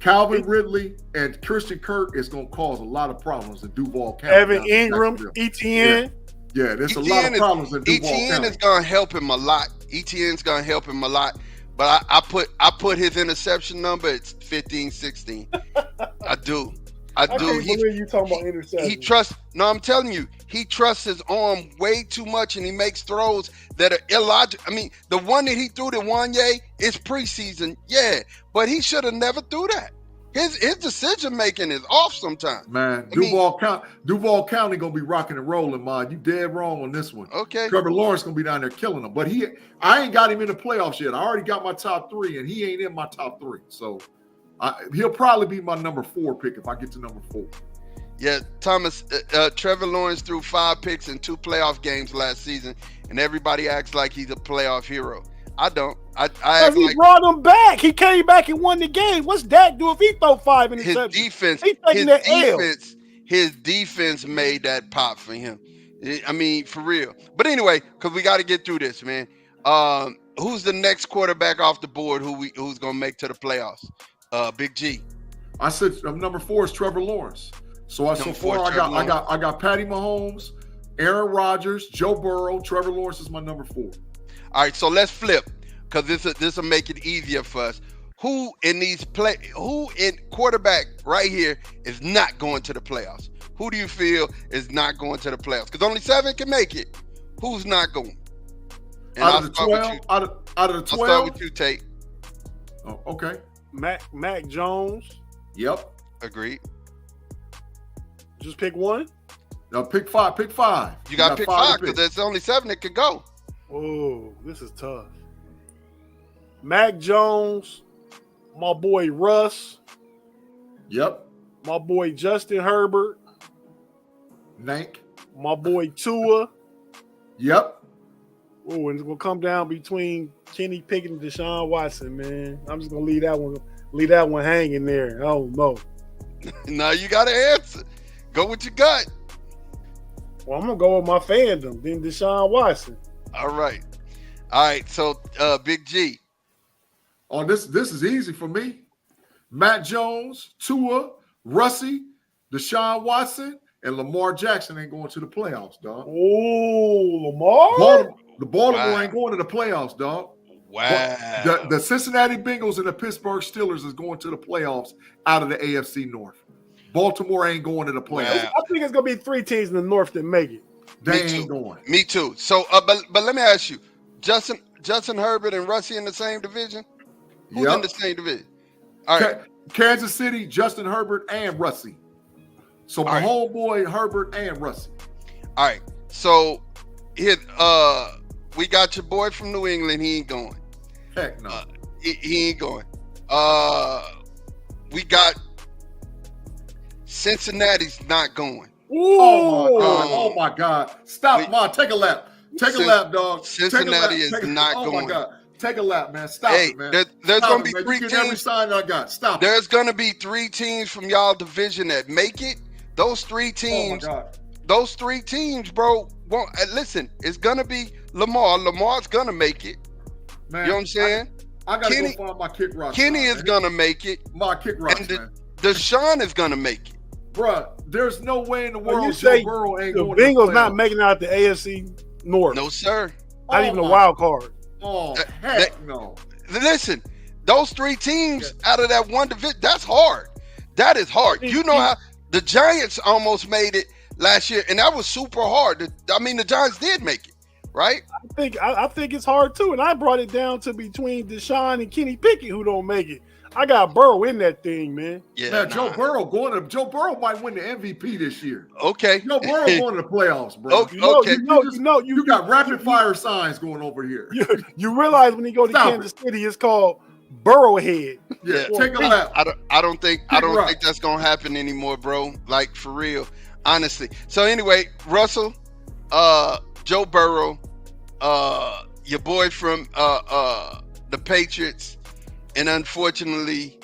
Calvin Ridley and Christian Kirk is going to cause a lot of problems in Duval County. Evan Ingram, ETN. Yeah, there's a lot of problems in Duval County. ETN is going to help him a lot. ETN's going to help him a lot. But I put his interception number, it's 15, 16. I do. I can't believe you talking about interception. I'm telling you, he trusts his arm way too much, and he makes throws that are illogical. I mean, the one that he threw to Wanye is preseason, but he should have never threw that. His decision making is off sometimes. Man, Duval County gonna be rocking and rolling, man. You dead wrong on this one. Okay. Trevor Lawrence gonna be down there killing them, but I ain't got him in the playoffs yet. I already got my top 3, and he ain't in my top 3. So he'll probably be my number 4 pick if I get to number 4. Yeah, Thomas. Trevor Lawrence threw 5 picks in 2 playoff games last season, and everybody acts like he's a playoff hero. I don't. Because he brought him back. He came back and won the game. What's Dak do if he throw 5 interceptions? His defense made that pop for him. I mean, for real. But anyway, because we got to get through this, man. Who's the next quarterback off the board who's going to make to the playoffs? Big G. I said number 4 is Trevor Lawrence. So I got Patty Mahomes, Aaron Rodgers, Joe Burrow. Trevor Lawrence is my number 4. All right, so let's flip because this will make it easier for us. Who in quarterback right here is not going to the playoffs? Who do you feel is not going to the playoffs? Because only 7 can make it. Who's not going? And out of the 12, I'll start with you, Tate. Oh, okay. Mac Jones. Yep. Agreed. Just pick one? No, pick 5. Pick 5. You got to pick 5 because there's only 7 that can go. Oh, this is tough. Mac Jones, my boy Russ. Yep. My boy Justin Herbert. Nank. My boy Tua. Yep. Oh, and it's gonna come down between Kenny Pickett and Deshaun Watson, man. I'm just gonna leave that one hanging there. I don't know. Now you gotta answer. Go with your gut. Well, I'm gonna go with my fandom, then Deshaun Watson. All right. So Big G. Oh, this is easy for me. Matt Jones, Tua, Russie, Deshaun Watson, and Lamar Jackson ain't going to the playoffs, dog. Oh, Lamar? The Baltimore ain't going to the playoffs, dog. Wow. The Cincinnati Bengals and the Pittsburgh Steelers is going to the playoffs out of the AFC North. Baltimore ain't going to the playoffs. I think it's going to be 3 teams in the North that make it. They ain't going. Me too. So, but let me ask you, Justin Herbert and Russie in the same division? Who's in the same division? All right. Kansas City, Justin Herbert and Russie. So my homeboy Herbert and Russie. All right. So here, we got your boy from New England. He ain't going. Heck no. He ain't going. We got Cincinnati's not going. Oh my God. Stop, Ma. Take a lap. Take a lap, dog. Cincinnati is not going. Oh my God. Take a lap, man. Stop Hey, it, man. there's Stop going to it, be man. three You get every teams. sign I got. Stop it. There's going to be 3 teams from y'all division that make it. Those 3 teams. Oh my God. Those 3 teams, bro. Won't, listen, it's going to be Lamar. Lamar's going to make it. Man, You know what I'm saying? I got to Kenny- go find my kick rock. Kenny sign, is man. going to make it. My kick rocks, And man. Deshaun is going to make it. Bruh, there's no way in the Well, world you Joe say Burrow ain't The going to the Bengals not playoffs. making out the AFC North. No, sir. Not even a wild card. Oh, That- heck no. Listen, those 3 teams out of that one division, that's hard. That is hard. You know how the Giants almost made it last year, and that was super hard. The Giants did make it, right? I think it's hard too, and I brought it down to between Deshaun and Kenny Pickett who don't make it. I got Burrow in that thing, man. Yeah. Man, Joe Burrow might win the MVP this year. Okay. Joe Burrow going to the playoffs, bro. Okay. You got rapid fire signs going over here. You realize when you go to Stop Kansas City, it's called Burrowhead. Yeah, Yeah. take a lap. I don't think that's gonna happen anymore, bro. Like for real, honestly. So anyway, Russell, Joe Burrow, your boy from the Patriots, and unfortunately,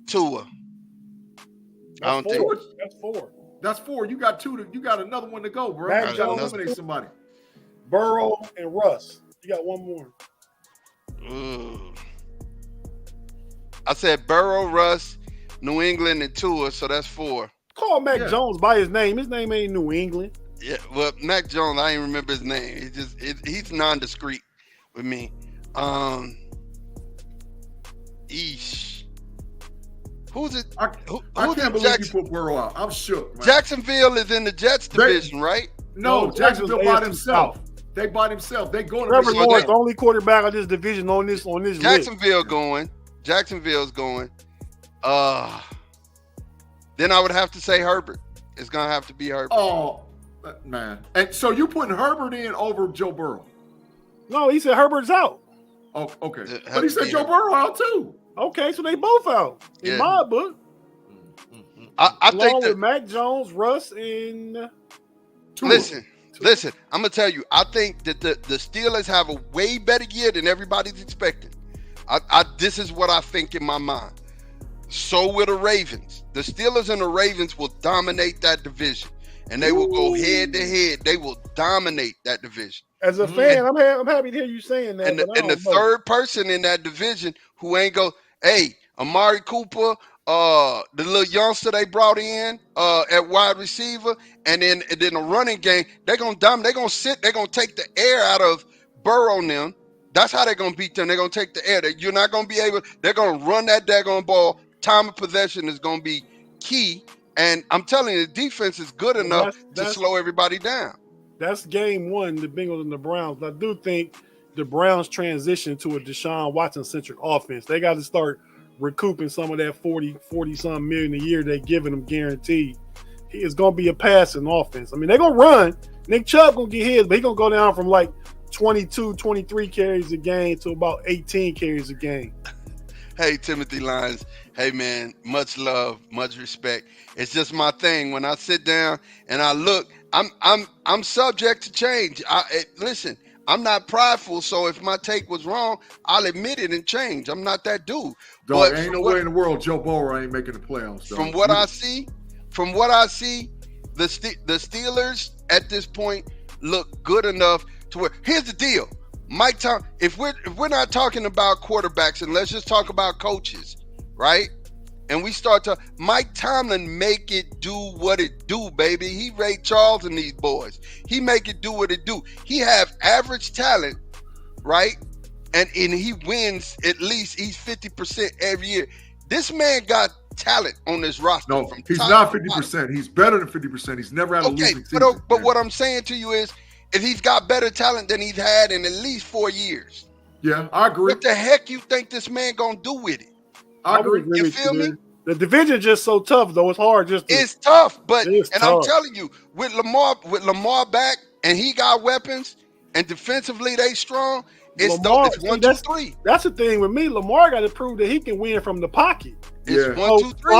Tua. That's think- four. That's 4. That's 4. You got 2. You got another one to go, bro. Mac You got to Jones. eliminate somebody. Burrow and Russ. You got one more. Ugh. I said Burrow, Russ, New England, and Tua, so that's 4. Call Mac Yeah. Jones by his name. His name ain't New England. Yeah, well, Mac Jones, I ain't remember his name. He's non-discreet with me. Eesh. Who's it? I Who's can't it? believe you put Burrow out. I'm shook, man. Jacksonville is in the Jets division, right? No, No, Jacksonville Jacksonville by AFC themselves. South. They by themselves. They going to Trevor Michigan. Lawrence, the only quarterback of this division on this list. Jacksonville going. Jacksonville's going. Then I would have to say Herbert. It's gonna have to be Herbert. Oh, man. And so you putting Herbert in over Joe Burrow? No, he said Herbert's out. Oh, okay. It has But he to said be Joe Herbert. Burrow out too. Okay, so they both out in Yeah. my book. I Along think with that. Mac Jones, Russ, and Tua. Listen. I'm gonna tell you. I think that the Steelers have a way better year than everybody's expecting. This is what I think in my mind. So will the Ravens. The Steelers and the Ravens will dominate that division, and they will go head to head. They will dominate that division. as a fan, I'm happy to hear you saying that. And but I the don't know. third person in that division who ain't go, hey, Amari Cooper, the little youngster they brought in at wide receiver, and then the running game, they're gonna dominate. They're gonna sit. They're gonna take the air out of Burrow and them. That's how they're gonna beat them. They're gonna take the air. You're not gonna be able. They're gonna run that daggone ball. Time of possession is gonna be key. And I'm telling you, the defense is good enough to that's- slow everybody down. That's game one, the Bengals and the Browns. I do think the Browns transition to a Deshaun Watson-centric offense. They got to start recouping some of that 40-some million a year they're giving them guaranteed. It's going to be a passing offense. I mean, they're going to run. Nick Chubb going to get his, but he's going to go down from like 22, 23 carries a game to about 18 carries a game. Hey, Timothy Lyons. Hey, man, much love, much respect. It's just my thing. When I sit down and I look, I'm subject to change. Listen, I'm not prideful, so if my take was wrong, I'll admit it and change. I'm not that dude. Dog, ain't no way in the world Joe Burrow ain't making the playoffs. Dog. From what I see, the Steelers at this point look good enough to where. Here's the deal, Mike Tom. If we're not talking about quarterbacks, and let's just talk about coaches, right? And we start to Mike Tomlin make it do what it do, baby. He Ray Charles and these boys. He make it do what it do. He have average talent, right? And he wins at least. He's 50% every year. This man got talent on this roster. No, from he's top not to 50%. He's better than 50%. He's never had a okay, losing season. but what I'm saying to you is, if he's got better talent than he's had in at least 4 years, Yeah, I agree. what the heck you think this man gonna do with it? I agree. would agree You with feel me? there. The division just so tough though. It's hard just to. It's tough, but It's and tough. I'm telling you, with Lamar back, and he got weapons, and defensively they strong. It's Lamar, it's 1, 2, 3. That's the thing with me. Lamar got to prove that he can win from the pocket. It's Yeah. 1, 2, 3.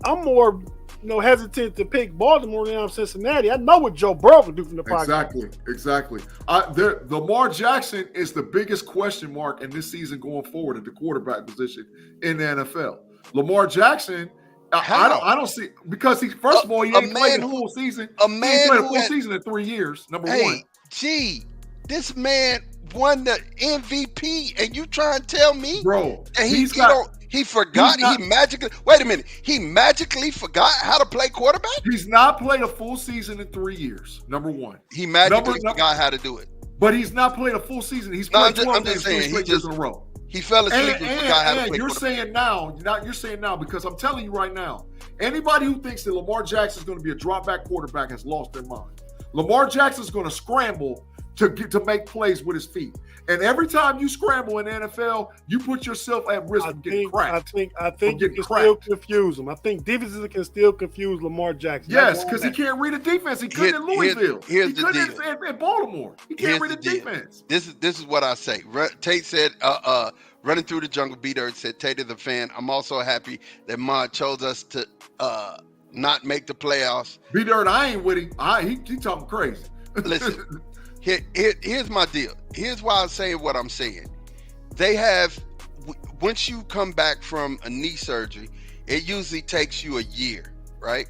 I'm more hesitant to pick Baltimore than I'm Cincinnati. I know what Joe Burrow can do from the pocket. Exactly. Lamar Jackson is the biggest question mark in this season going forward at the quarterback position in the NFL. Lamar Jackson, I don't see, because he first of all he ain't played a full season. A man he ain't played a who full had- season in 3 years. Number Hey, one. gee, this man won the MVP, and you trying to tell me, Bro, and he forgot. Wait a minute. He magically forgot how to play quarterback? He's not played a full season in 3 years. Number one. He magically forgot how to do it. But he's not played a full season. He's No, played I'm 12 just games saying, 3 years in a row. He fell asleep and forgot how to play you're quarterback. saying now, because I'm telling you right now, anybody who thinks that Lamar Jackson is going to be a drop back quarterback has lost their mind. Lamar Jackson is going to scramble to make plays with his feet. And every time you scramble in the NFL, you put yourself at risk of getting cracked. I think you can still confuse him. I think defenses can still confuse Lamar Jackson. Yes, because he can't read a defense. He couldn't in Louisville. Here's he the couldn't deal. in Baltimore. He can't read a defense. This is what I say. Tate said, running through the jungle, B-Dirt said, Tate is a fan. I'm also happy that Mod chose us to not make the playoffs. B-Dirt, I ain't with him. He talking crazy. Listen, here's my deal. Here's why I'm saying what I'm saying. They have, once you come back from a knee surgery, it usually takes you a year, right?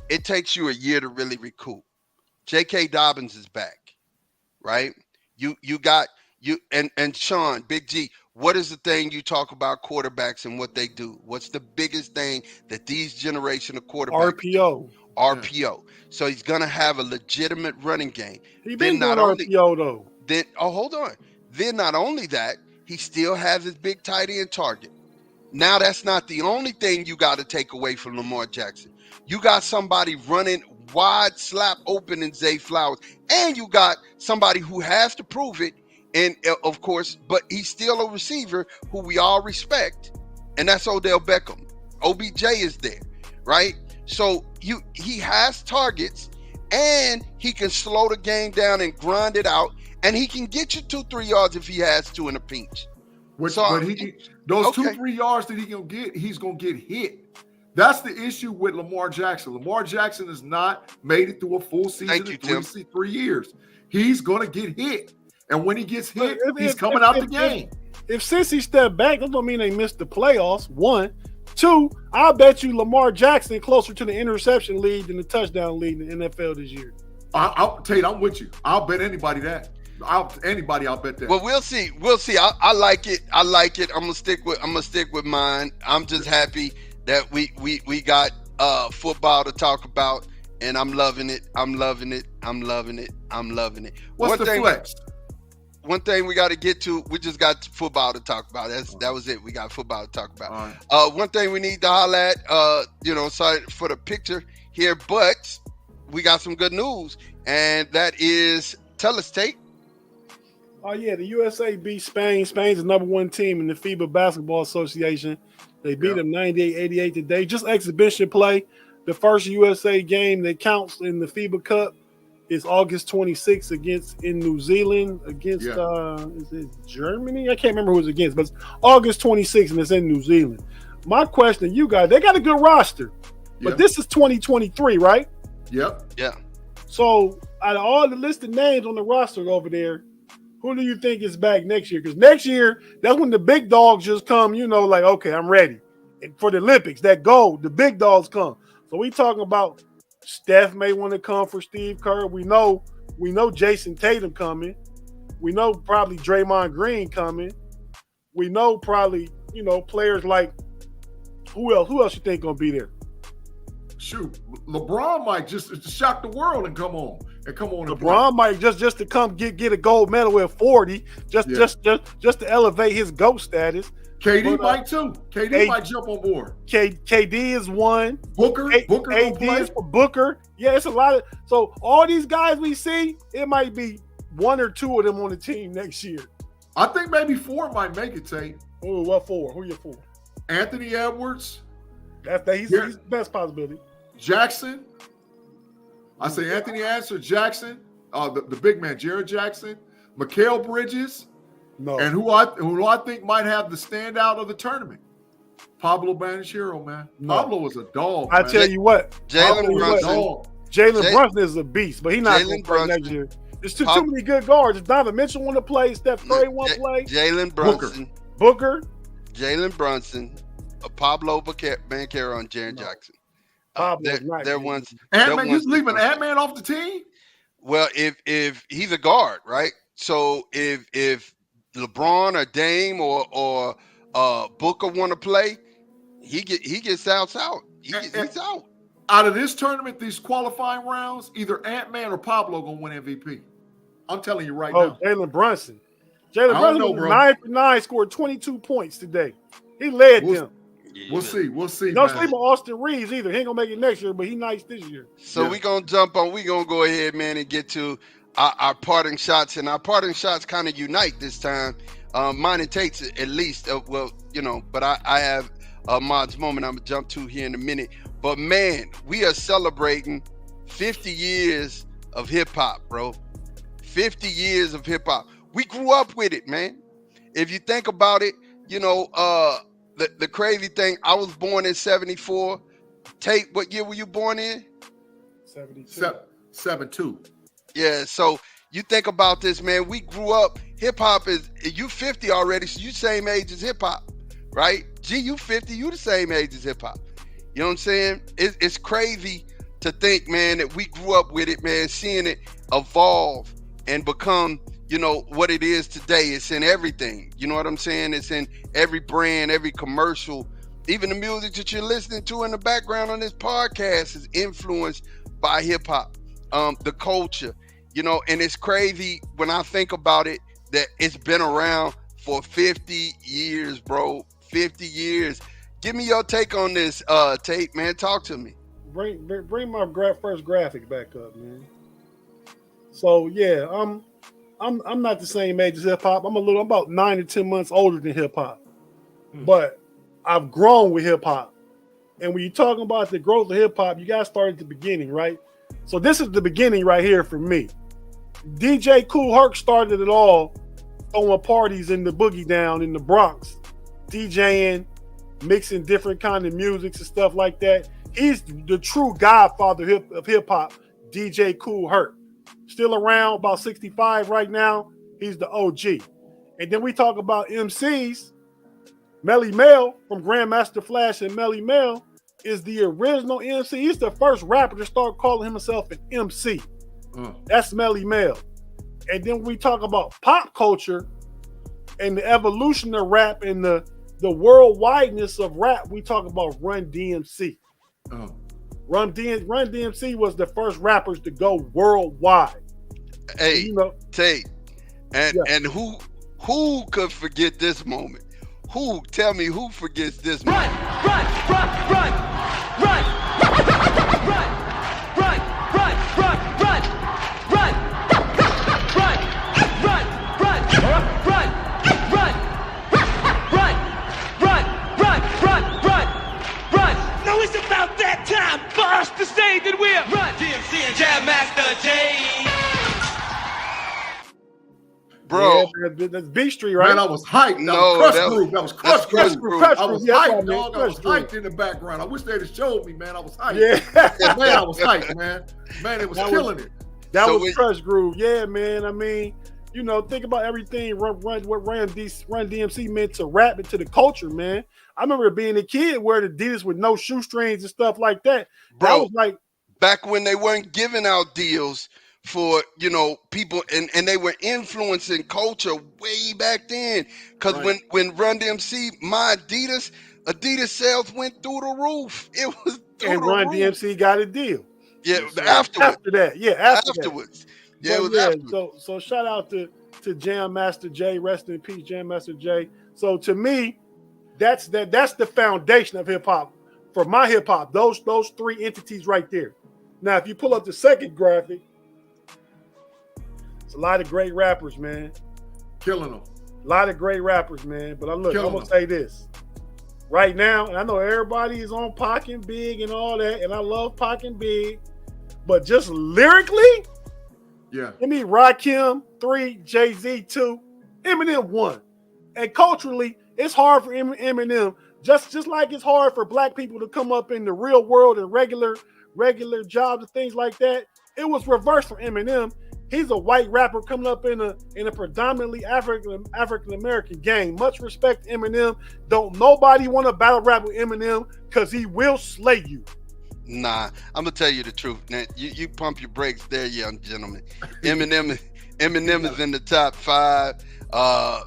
It takes you a year to really recoup. J.K. Dobbins is back, right? You got and Sean, Big G, what is the thing you talk about quarterbacks and what they do? What's the biggest thing that these generation of quarterbacks RPO. So he's gonna have a legitimate running game. He been doing RPO though. Hold on. Then not only that, he still has his big tight end target. Now that's not the only thing you got to take away from Lamar Jackson. You got somebody running wide slap open in Zay Flowers, and you got somebody who has to prove it. And of course, but he's still a receiver who we all respect, and that's Odell Beckham. OBJ is there, right? So he has targets, and he can slow the game down and grind it out, and he can get you 2-3 yards if he has to in a pinch. Those 2-3 yards that he's gonna get hit. That's the issue with Lamar Jackson. Lamar Jackson has not made it through a full season in 3 years. He's gonna get hit, and when he gets hit, he's coming out the game. If Cincy stepped back, that don't mean they missed the playoffs. 1, 2, I'll bet you Lamar Jackson closer to the interception lead than the touchdown lead in the NFL this year. Tate, I'm with you. I'll bet anybody that. I'll bet that. Well, we'll see. I like it. I'm gonna stick with mine. I'm just happy that we got football to talk about, and I'm loving it. What's the flex? One thing we got to get to, we just got football to talk about. That was it. We got football to talk about. Right. One thing we need to holler at, sorry for the picture here, but we got some good news, and that is, tell us, Tate. Oh, yeah, the USA beat Spain. Spain's the number 1 team in the FIBA Basketball Association. They beat them 98-88 today. Just exhibition play. The first USA game that counts in the FIBA Cup is August 26th in New Zealand against is it Germany? I can't remember who it's against, but it's August 26th and it's in New Zealand. My question to you guys, they got a good roster, but this is 2023, right? Yep. Yeah. So out of all the listed names on the roster over there, who do you think is back next year? Because next year, that's when the big dogs just come, like, okay, I'm ready. And for the Olympics, that gold, the big dogs come. So we talking about Steph may want to come for Steve Kerr. We know Jason Tatum coming. We know probably Draymond Green coming. We know probably, players like who else you think gonna be there? Shoot, LeBron might just shock the world and come on. LeBron might just to come get a gold medal at 40, just to elevate his GOAT status. KD might too. KD might jump on board. KD is one. Booker AD is for Booker. Yeah, it's a lot of. So all these guys we see, it might be 1 or 2 of them on the team next year. I think maybe 4 might make it, Tate. Oh, what 4? Who you 4? Anthony Edwards, He's the best possibility. Jackson. I say Anthony Edwards, Jackson, the big man, Jared Jackson, Mikal Bridges, and who I think might have the standout of the tournament, Pablo Banchero, man. Pablo was a dog. I tell you what, Jalen Brunson. Jalen Brunson is a beast, but he's not going to play next year. There's too many good guards. Donovan Mitchell want to play. Steph Curry want to play. Jalen Brunson. Booker. Jalen Brunson. Pablo Banchero and Jared Jackson. They're ones. Ant-Man, you leaving Ant-Man off the team? Well, if he's a guard, right? So if LeBron or Dame or Booker want to play, he gets out. He's out. Out of this tournament, these qualifying rounds, either Ant-Man or Pablo gonna win MVP. I'm telling you right now. Jalen Brunson. Jalen Brunson was 9 for 9, scored 22 points today. He led them. We'll see. Don't sleep on Austin Reeves either. He ain't gonna make it next year, but he's nice this year. So we're gonna go ahead, man, and get to our parting shots. And our parting shots kind of unite this time. Mine and Tate's at least. But I have a Mod's moment I'm gonna jump to here in a minute. But man, we are celebrating 50 years of hip hop, bro. 50 years of hip hop. We grew up with it, man. If you think about it, the crazy thing, I was born in 74. Tate, what year were you born in? 72. 72. Yeah, so you think about this, man. We grew up, hip hop you 50 already, so you same age as hip hop, right? G, you 50, you the same age as hip hop. You know what I'm saying? It's crazy to think, man, that we grew up with it, man, seeing it evolve and become, what it is today. It's in everything. You know what I'm saying? It's in every brand, every commercial. Even the music that you're listening to in the background on this podcast is influenced by hip hop, the culture, and it's crazy when I think about it that it's been around for 50 years, bro. 50 years. Give me your take on this, Tate, man. Talk to me. Bring my first graphic back up, man. So yeah, I'm not the same age as hip hop. I'm about 9 to 10 months older than hip hop, but I've grown with hip hop. And when you're talking about the growth of hip hop, you got to start at the beginning, right? So this is the beginning right here for me. DJ Kool Herc started it all, throwing parties in the Boogie Down in the Bronx, DJing, mixing different kind of musics and stuff like that. He's the true godfather of hip hop, DJ Kool Herc. Still around, about 65 right now. He's the OG. And then we talk about MCs. Melly Mel from Grandmaster Flash and Melly Mel is the original MC. He's the first rapper to start calling himself an MC. That's Melly Mel. And then we talk about pop culture and the evolution of rap and the worldwideness of rap. We talk about Run DMC. Run DMC was the first rappers to go worldwide. Hey, Tate, and who could forget this moment? Tell me who forgets this moment? Now it's about that time for us to say that we're Run DMC and Jam Master J. Bro, yeah, that's B Street, right? Man, I was hyped. That was Crush Group. I was hyped, dog. I was hyped in the background. I wish they'd have showed me, man. I was hyped. Yeah, man, I was hyped, man. Man, it was killing it. That was Crush Groove. Yeah, man. I mean, think about everything what Run DMC meant to rap and to the culture, man. I remember being a kid wearing Adidas with no shoestrings and stuff like that. Bro, that was like back when they weren't giving out deals for people and they were influencing culture way back then. Because when Run DMC, my Adidas sales went through the roof. It was through and the Run roof. DMC got a deal. Yeah, after that. Yeah, afterwards. That. Yeah, it was afterwards. So shout out to Jam Master J. Rest in peace, Jam Master J. So to me, that's the foundation of hip hop. For my hip hop, those three entities right there. Now, if you pull up the second graphic, it's a lot of great rappers, man. Killing them. A lot of great rappers, man. But I'm going to say this. right now, and I know everybody is on Pac and Big and all that, and I love Pac and Big, but just lyrically, Yeah. give me Rakim 3, Jay-Z 2, Eminem 1. And culturally, it's hard for Eminem, just like it's hard for black people to come up in the real world and regular jobs and things like that. It was reversed for Eminem. He's a white rapper coming up in a predominantly African American gang. Much respect to Eminem. Don't nobody want to battle rap with Eminem because he will slay you. Nah, I'm gonna tell you the truth. Now, you pump your brakes there, young gentleman. Eminem is in the top 5,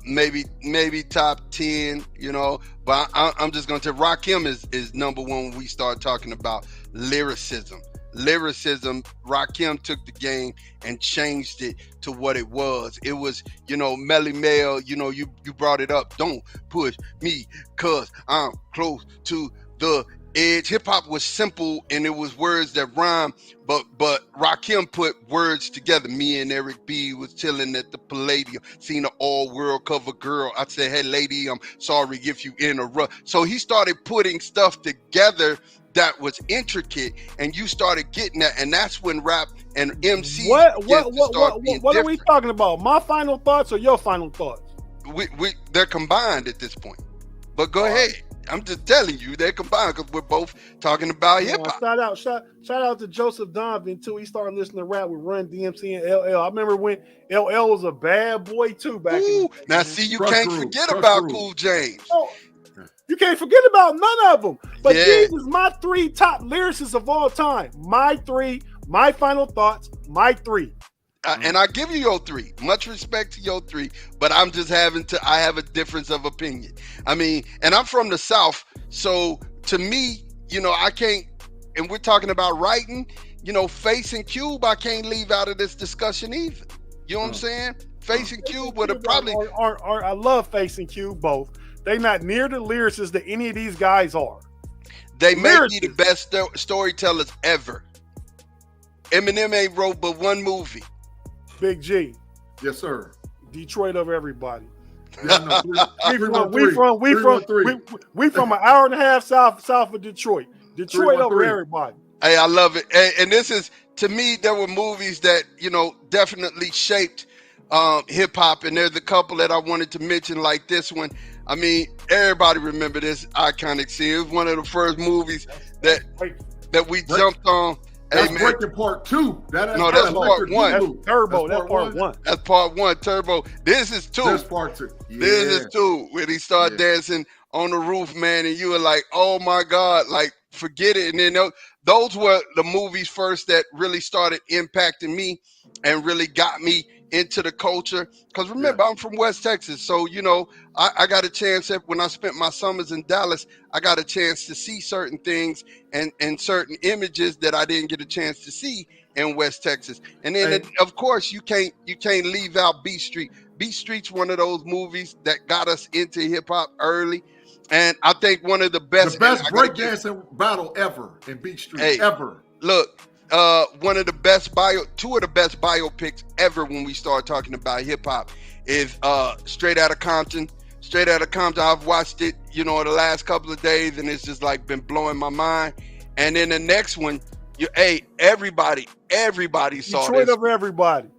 maybe top 10. You know, but I'm just gonna tell Rakim is number 1 when we start talking about lyricism. Rakim took the game and changed it to what it was. It was, Melly Mel, you brought it up. Don't push me, cause I'm close to the edge. Hip hop was simple and it was words that rhyme, but Rakim put words together. Me and Eric B was chilling at the Palladium, seen an all world cover girl. I said, hey lady, I'm sorry if you interrupt. So he started putting stuff together that was intricate, and you started getting that, and that's when rap and MC what are we talking about? My final thoughts or your final thoughts? They're combined at this point. But go ahead. I'm just telling you, they're combined because we're both talking about hip hop. Shout out to Joseph Donovan too. He started listening to rap with Run DMC and LL. I remember when LL was a bad boy too back in the day. Now see, you can't forget about Cool James. Oh, you can't forget about none of them. But these is my 3 top lyricists of all time. My 3, my final thoughts, my 3. And I give you your 3. Much respect to your 3, but I'm just I have a difference of opinion. I mean, and I'm from the South, so to me, I can't, and we're talking about writing, Face and Cube, I can't leave out of this discussion either. You know what I'm saying? Face and Cube would have probably... I love Face and Cube both. They not near the lyricists that any of these guys are. They may be the best storytellers ever. Eminem ain't wrote but 1 movie. Big G. Yes, sir. Detroit of everybody. Yeah, we from an hour and a half south of Detroit. Detroit over everybody. Hey, I love it. And this is, to me, there were movies that, definitely shaped hip hop, and there's a couple that I wanted to mention, like this one. I mean, everybody remember this iconic scene. It was one of the first movies that we jumped on. That's Breaking Part 2. That's Part 1. That's Turbo. That's Part 1. That's Part 1. Turbo. This is 2. That's Part 2. Yeah. This is 2. When he started dancing on the roof, man, and you were like, oh my God, like, forget it. And then those were the movies first that really started impacting me and really got me into the culture. Because remember, I'm from West Texas. So, I got a chance when I spent my summers in Dallas, I got a chance to see certain things and certain images that I didn't get a chance to see in West Texas. And then, of course, you can't leave out Beat Street. Beat Street's one of those movies that got us into hip hop early. And I think one of the best breakdancing battle ever in Beat Street ever. Look, one of the best 2 of the best biopics ever when we start talking about hip hop is Straight Outta Compton. Straight Outta Compton, I've watched it, the last couple of days, and it's just like been blowing my mind. And then the next one, everybody saw Detroit this. Over everybody.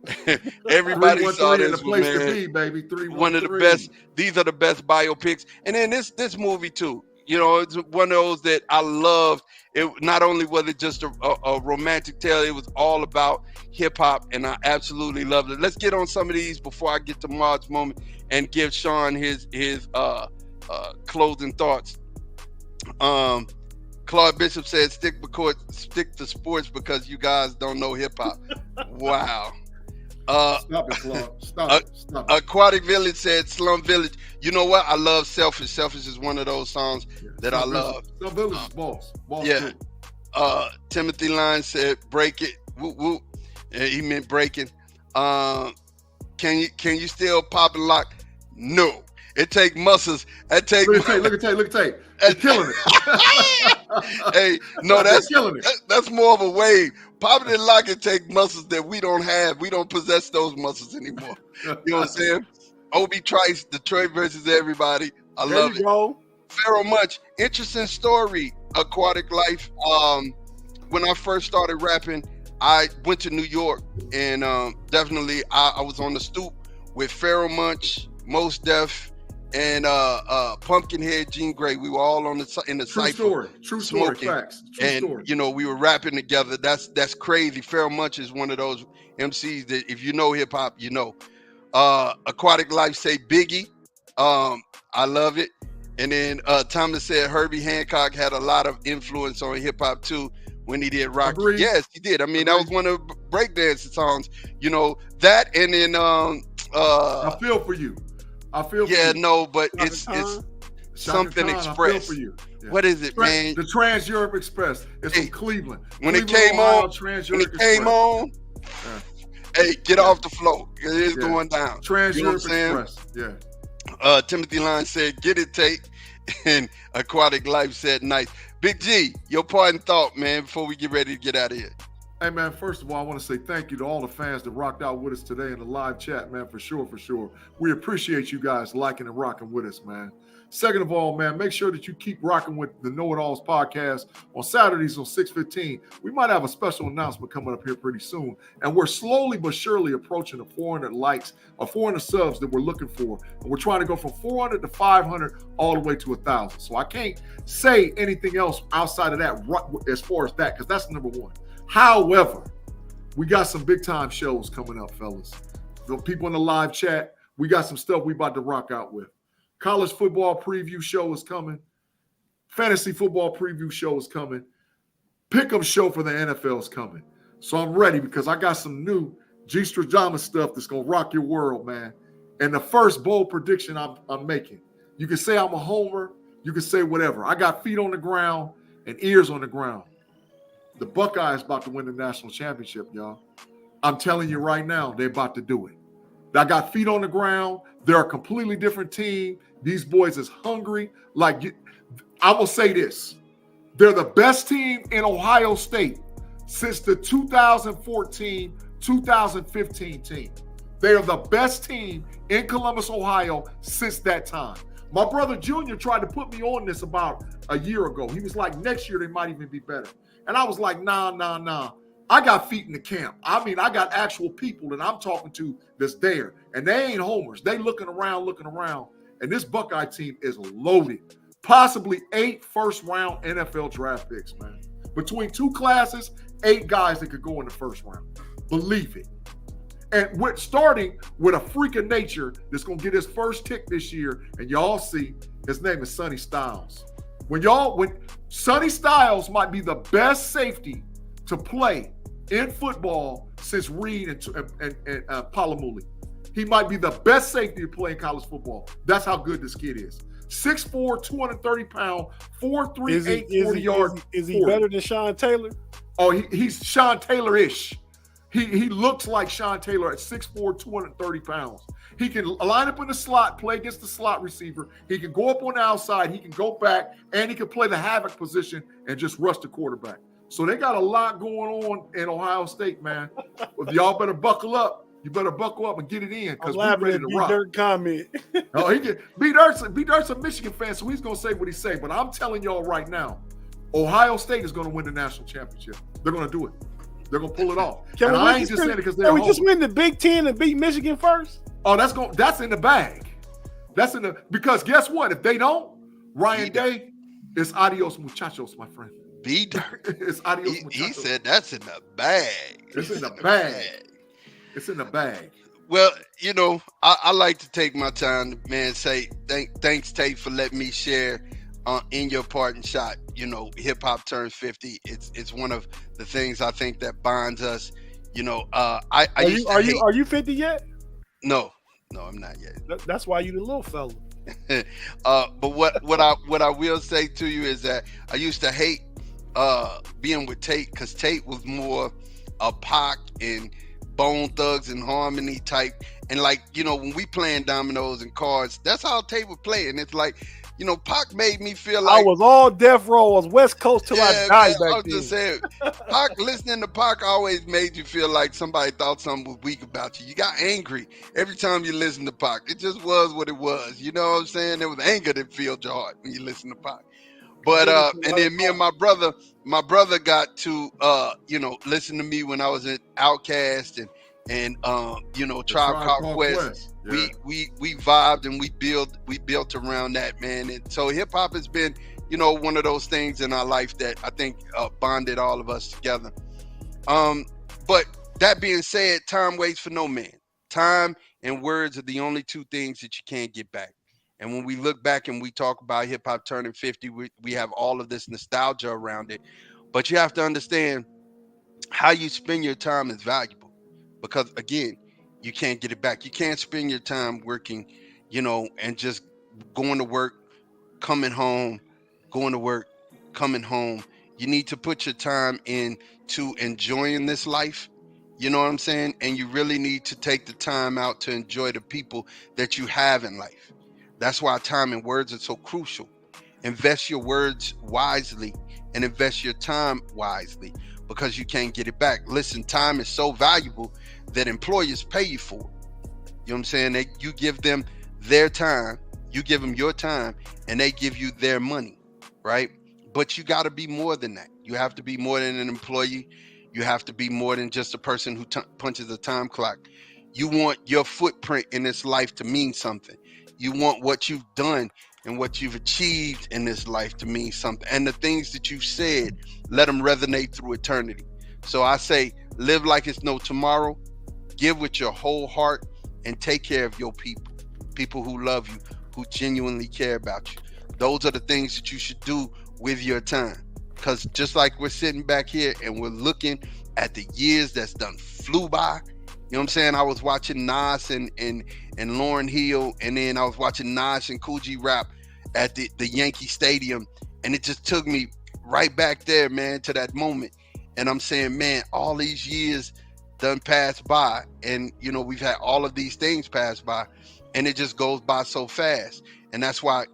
Everybody saw this, in the place man. to be, baby. 313. One of the best. These are the best biopics. And then this movie too. It's one of those that I loved. It not only was it just a romantic tale, it was all about hip hop, and I absolutely loved it. Let's get on some of these before I get to Mark's moment and give Sean his closing thoughts. Claude Bishop said, stick to sports because you guys don't know hip hop. Wow. Stop it, Claude. Stop it. Aquatic Village said, Slum Village. You know what? I love Selfish. Selfish is one of those songs that I love. Slum Village is boss. Yeah. Timothy Line said, break it. Whoop, whoop. Yeah, he meant breaking. Can you still pop and lock? No. It take muscles. Look at tape. They're killing it. Hey, no, that's killing it. That's more of a wave. Popping and lock and take muscles that we don't have. We don't possess those muscles anymore. You know what I'm saying? Obi Trice, Detroit versus everybody. I love it. Pharaoh Munch, interesting story, Aquatic Life. When I first started rapping, I went to New York, and definitely I was on the stoop with Pharaoh Munch, Mos Def, and Pumpkinhead, Jean Grey. We were all in the True cypher, story. True story. smoking, Facts. True and story. you know we were rapping together. That's crazy. Pharaoh Munch is one of those MCs that if you know hip hop, you know. Aquatic Life say Biggie. I love it. And then Thomas said Herbie Hancock had a lot of influence on hip hop too when he did Rocky. Agreed. Yes, he did. I mean, that Agreed. was one of the breakdance songs. You know that, and then I feel for you. I feel for yeah, you. no, but Shaka it's Khan. something Shaka Khan, I expressed. feel for you. Yeah. What is it, man? The Trans Europe Express. It's Hey, from Cleveland. When it Cleveland, came Ohio, on, Trans when Europe it came Express. on, hey, get off the floor. It is Yeah. going down. Trans You know Europe what I'm saying? Express. Yeah. Timothy Line said, "Get it, Tate," and Aquatic Life said, "Nice." Big G, your parting thought, man, before we get ready to get out of here. Hey, man, first of all, I want to say thank you to all the fans that rocked out with us today in the live chat, man, for sure, for sure. We appreciate you guys liking and rocking with us, man. Second of all, man, make sure that you keep rocking with the KnoItAllz podcast on Saturdays on 6:15. We might have a special announcement coming up here pretty soon, and we're slowly but surely approaching the 400 likes or 400 subs that we're looking for, and we're trying to go from 400 to 500 all the way to 1,000. So I can't say anything else outside of that as far as that, because that's number one. However, we got some big time shows coming up, fellas. The people in the live chat, we got some stuff we about to rock out with. College football preview show is coming. Fantasy football preview show is coming. Pick'em show for the NFL is coming. So I'm ready because I got some new G-Stradamus stuff that's going to rock your world, man. And the first bold prediction I'm making. You can say I'm a homer. You can say whatever. I got feet on the ground and ears on the ground. The Buckeyes about to win the national championship, y'all. I'm telling you right now, they're about to do it. I got feet on the ground. They're a completely different team. These boys is hungry. I'm going to say this. They're the best team in Ohio State since the 2014-2015 team. They are the best team in Columbus, Ohio since that time. My brother Junior tried to put me on this about a year ago. He was like, next year they might even be better. And I was like, nah. I got feet in the camp. I mean, I got actual people that I'm talking to that's there. And they ain't homers. They looking around. And this Buckeye team is loaded. Possibly 8 first-round NFL draft picks, man. Between 2 classes, 8 guys that could go in the first round. Believe it. And we're starting with a freak of nature that's going to get his first tick this year. And y'all see, his name is Sonny Styles. When Sonny Styles might be the best safety to play in football since Reed and Palomuli. He might be the best safety to play in college football. That's how good this kid is. 6'4", 230 pound, 4.38, 40 yard. Is he better than Sean Taylor? Oh, he's Sean Taylor-ish. He looks like Sean Taylor at 6'4", 230 pounds. He can line up in the slot, play against the slot receiver. He can go up on the outside. He can go back, and he can play the havoc position and just rush the quarterback. So they got a lot going on in Ohio State, man. Y'all better buckle up. You better buckle up and get it in because we're ready to rock. B-Dirt comment. Oh, he can. B-Dirt's a Michigan fan, so he's going to say what he say. But I'm telling y'all right now, Ohio State is going to win the national championship. They're going to do it. They're going to pull it off. And I ain't just saying it because they're Can we just win the Big Ten and beat Michigan first? Oh, that's in the bag. Because guess what? If they don't, Ryan Day, it's adios muchachos, my friend. B-Dirt. It's adios muchachos. He said that's in the bag. It's in the bag. It's in the bag. Well, you know, I like to take my time to, man, say thanks, Tate, for letting me share in your parting shot. You know, hip hop turns 50. It's one of the things I think that binds us. You know, are you 50 yet? No, I'm not yet. That's why you the little fella. But what I will say to you is that I used to hate being with Tate because Tate was more a Pac and Bone Thugs and Harmony type. And like, you know, when we playing dominoes and cards, that's how Tate would play. And it's like, you know, Pac made me feel like I was all death row. I was West Coast till I died back then. I was just saying, Pac, listening to Pac always made you feel like somebody thought something was weak about you. You got angry every time you listened to Pac. It just was what it was. You know what I'm saying? There was anger that filled your heart when you listen to Pac. But Did it for and life. then me and my brother got to listen to me when I was in Outkast and The Tribe Called Quest. Yeah. We vibed and we built around that, man. And so hip hop has been, one of those things in our life that I think bonded all of us together. But that being said, time waits for no man. Time and words are the only two things that you can't get back. And when we look back and we talk about hip hop turning 50, we have all of this nostalgia around it. But you have to understand how you spend your time is valuable because, again, you can't get it back. You can't spend your time working, and just going to work, coming home, going to work, coming home. You need to put your time into enjoying this life. You know what I'm saying? And you really need to take the time out to enjoy the people that you have in life. That's why time and words are so crucial. Invest your words wisely and invest your time wisely because you can't get it back. Listen, time is so valuable that employers pay you for it. You know what I'm saying? You give them their time, you give them your time, and they give you their money, right? But you got to be more than that. You have to be more than an employee. You have to be more than just a person who punches a time clock. You want your footprint in this life to mean something. You want what you've done and what you've achieved in this life to mean something. And the things that you've said, let them resonate through eternity. So I say, live like it's no tomorrow. Give with your whole heart and take care of your people who love you, who genuinely care about you. Those are the things that you should do with your time. Because just like we're sitting back here and we're looking at the years that's done flew by. You know what I'm saying? I was watching Nas and Lauryn Hill, and then I was watching Nas and Coogee rap at the Yankee Stadium, and it just took me right back there, man, to that moment. And I'm saying, man, all these years done passed by, and we've had all of these things pass by, and it just goes by so fast. And that's why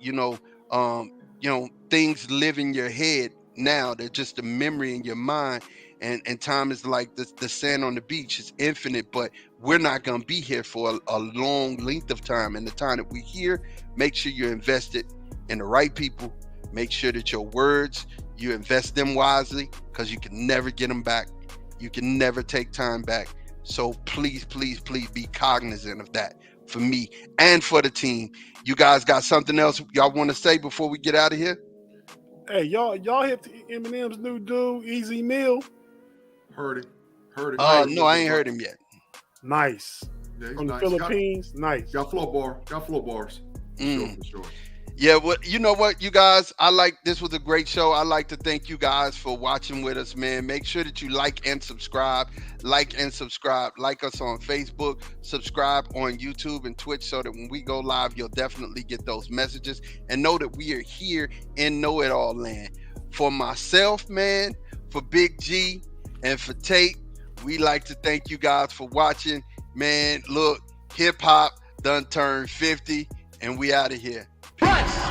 things live in your head now. They're just a memory in your mind. And time is like the sand on the beach. It's infinite, but we're not going to be here for a long length of time. And the time that we're here, make sure you're invested in the right people. Make sure that your words, you invest them wisely, because you can never get them back. You can never take time back. So please, please, please be cognizant of that for me and for the team. You guys got something else y'all want to say before we get out of here? Hey, y'all hit Eminem's new dude, Easy Meal. Heard it. No, I ain't heard him yet. Nice. Yeah, he's From the nice. Philippines. Nice. Got flow bars. For sure. Yeah, well, you know what, you guys, this was a great show. I'd like to thank you guys for watching with us, man. Make sure that you like and subscribe. Like us on Facebook, subscribe on YouTube and Twitch, so that when we go live, you'll definitely get those messages. And know that we are here in KnoItAllz land. For myself, man, for Big G, and for Tate, we like to thank you guys for watching. Man, look, hip hop done turned 50, and we out of here. Run!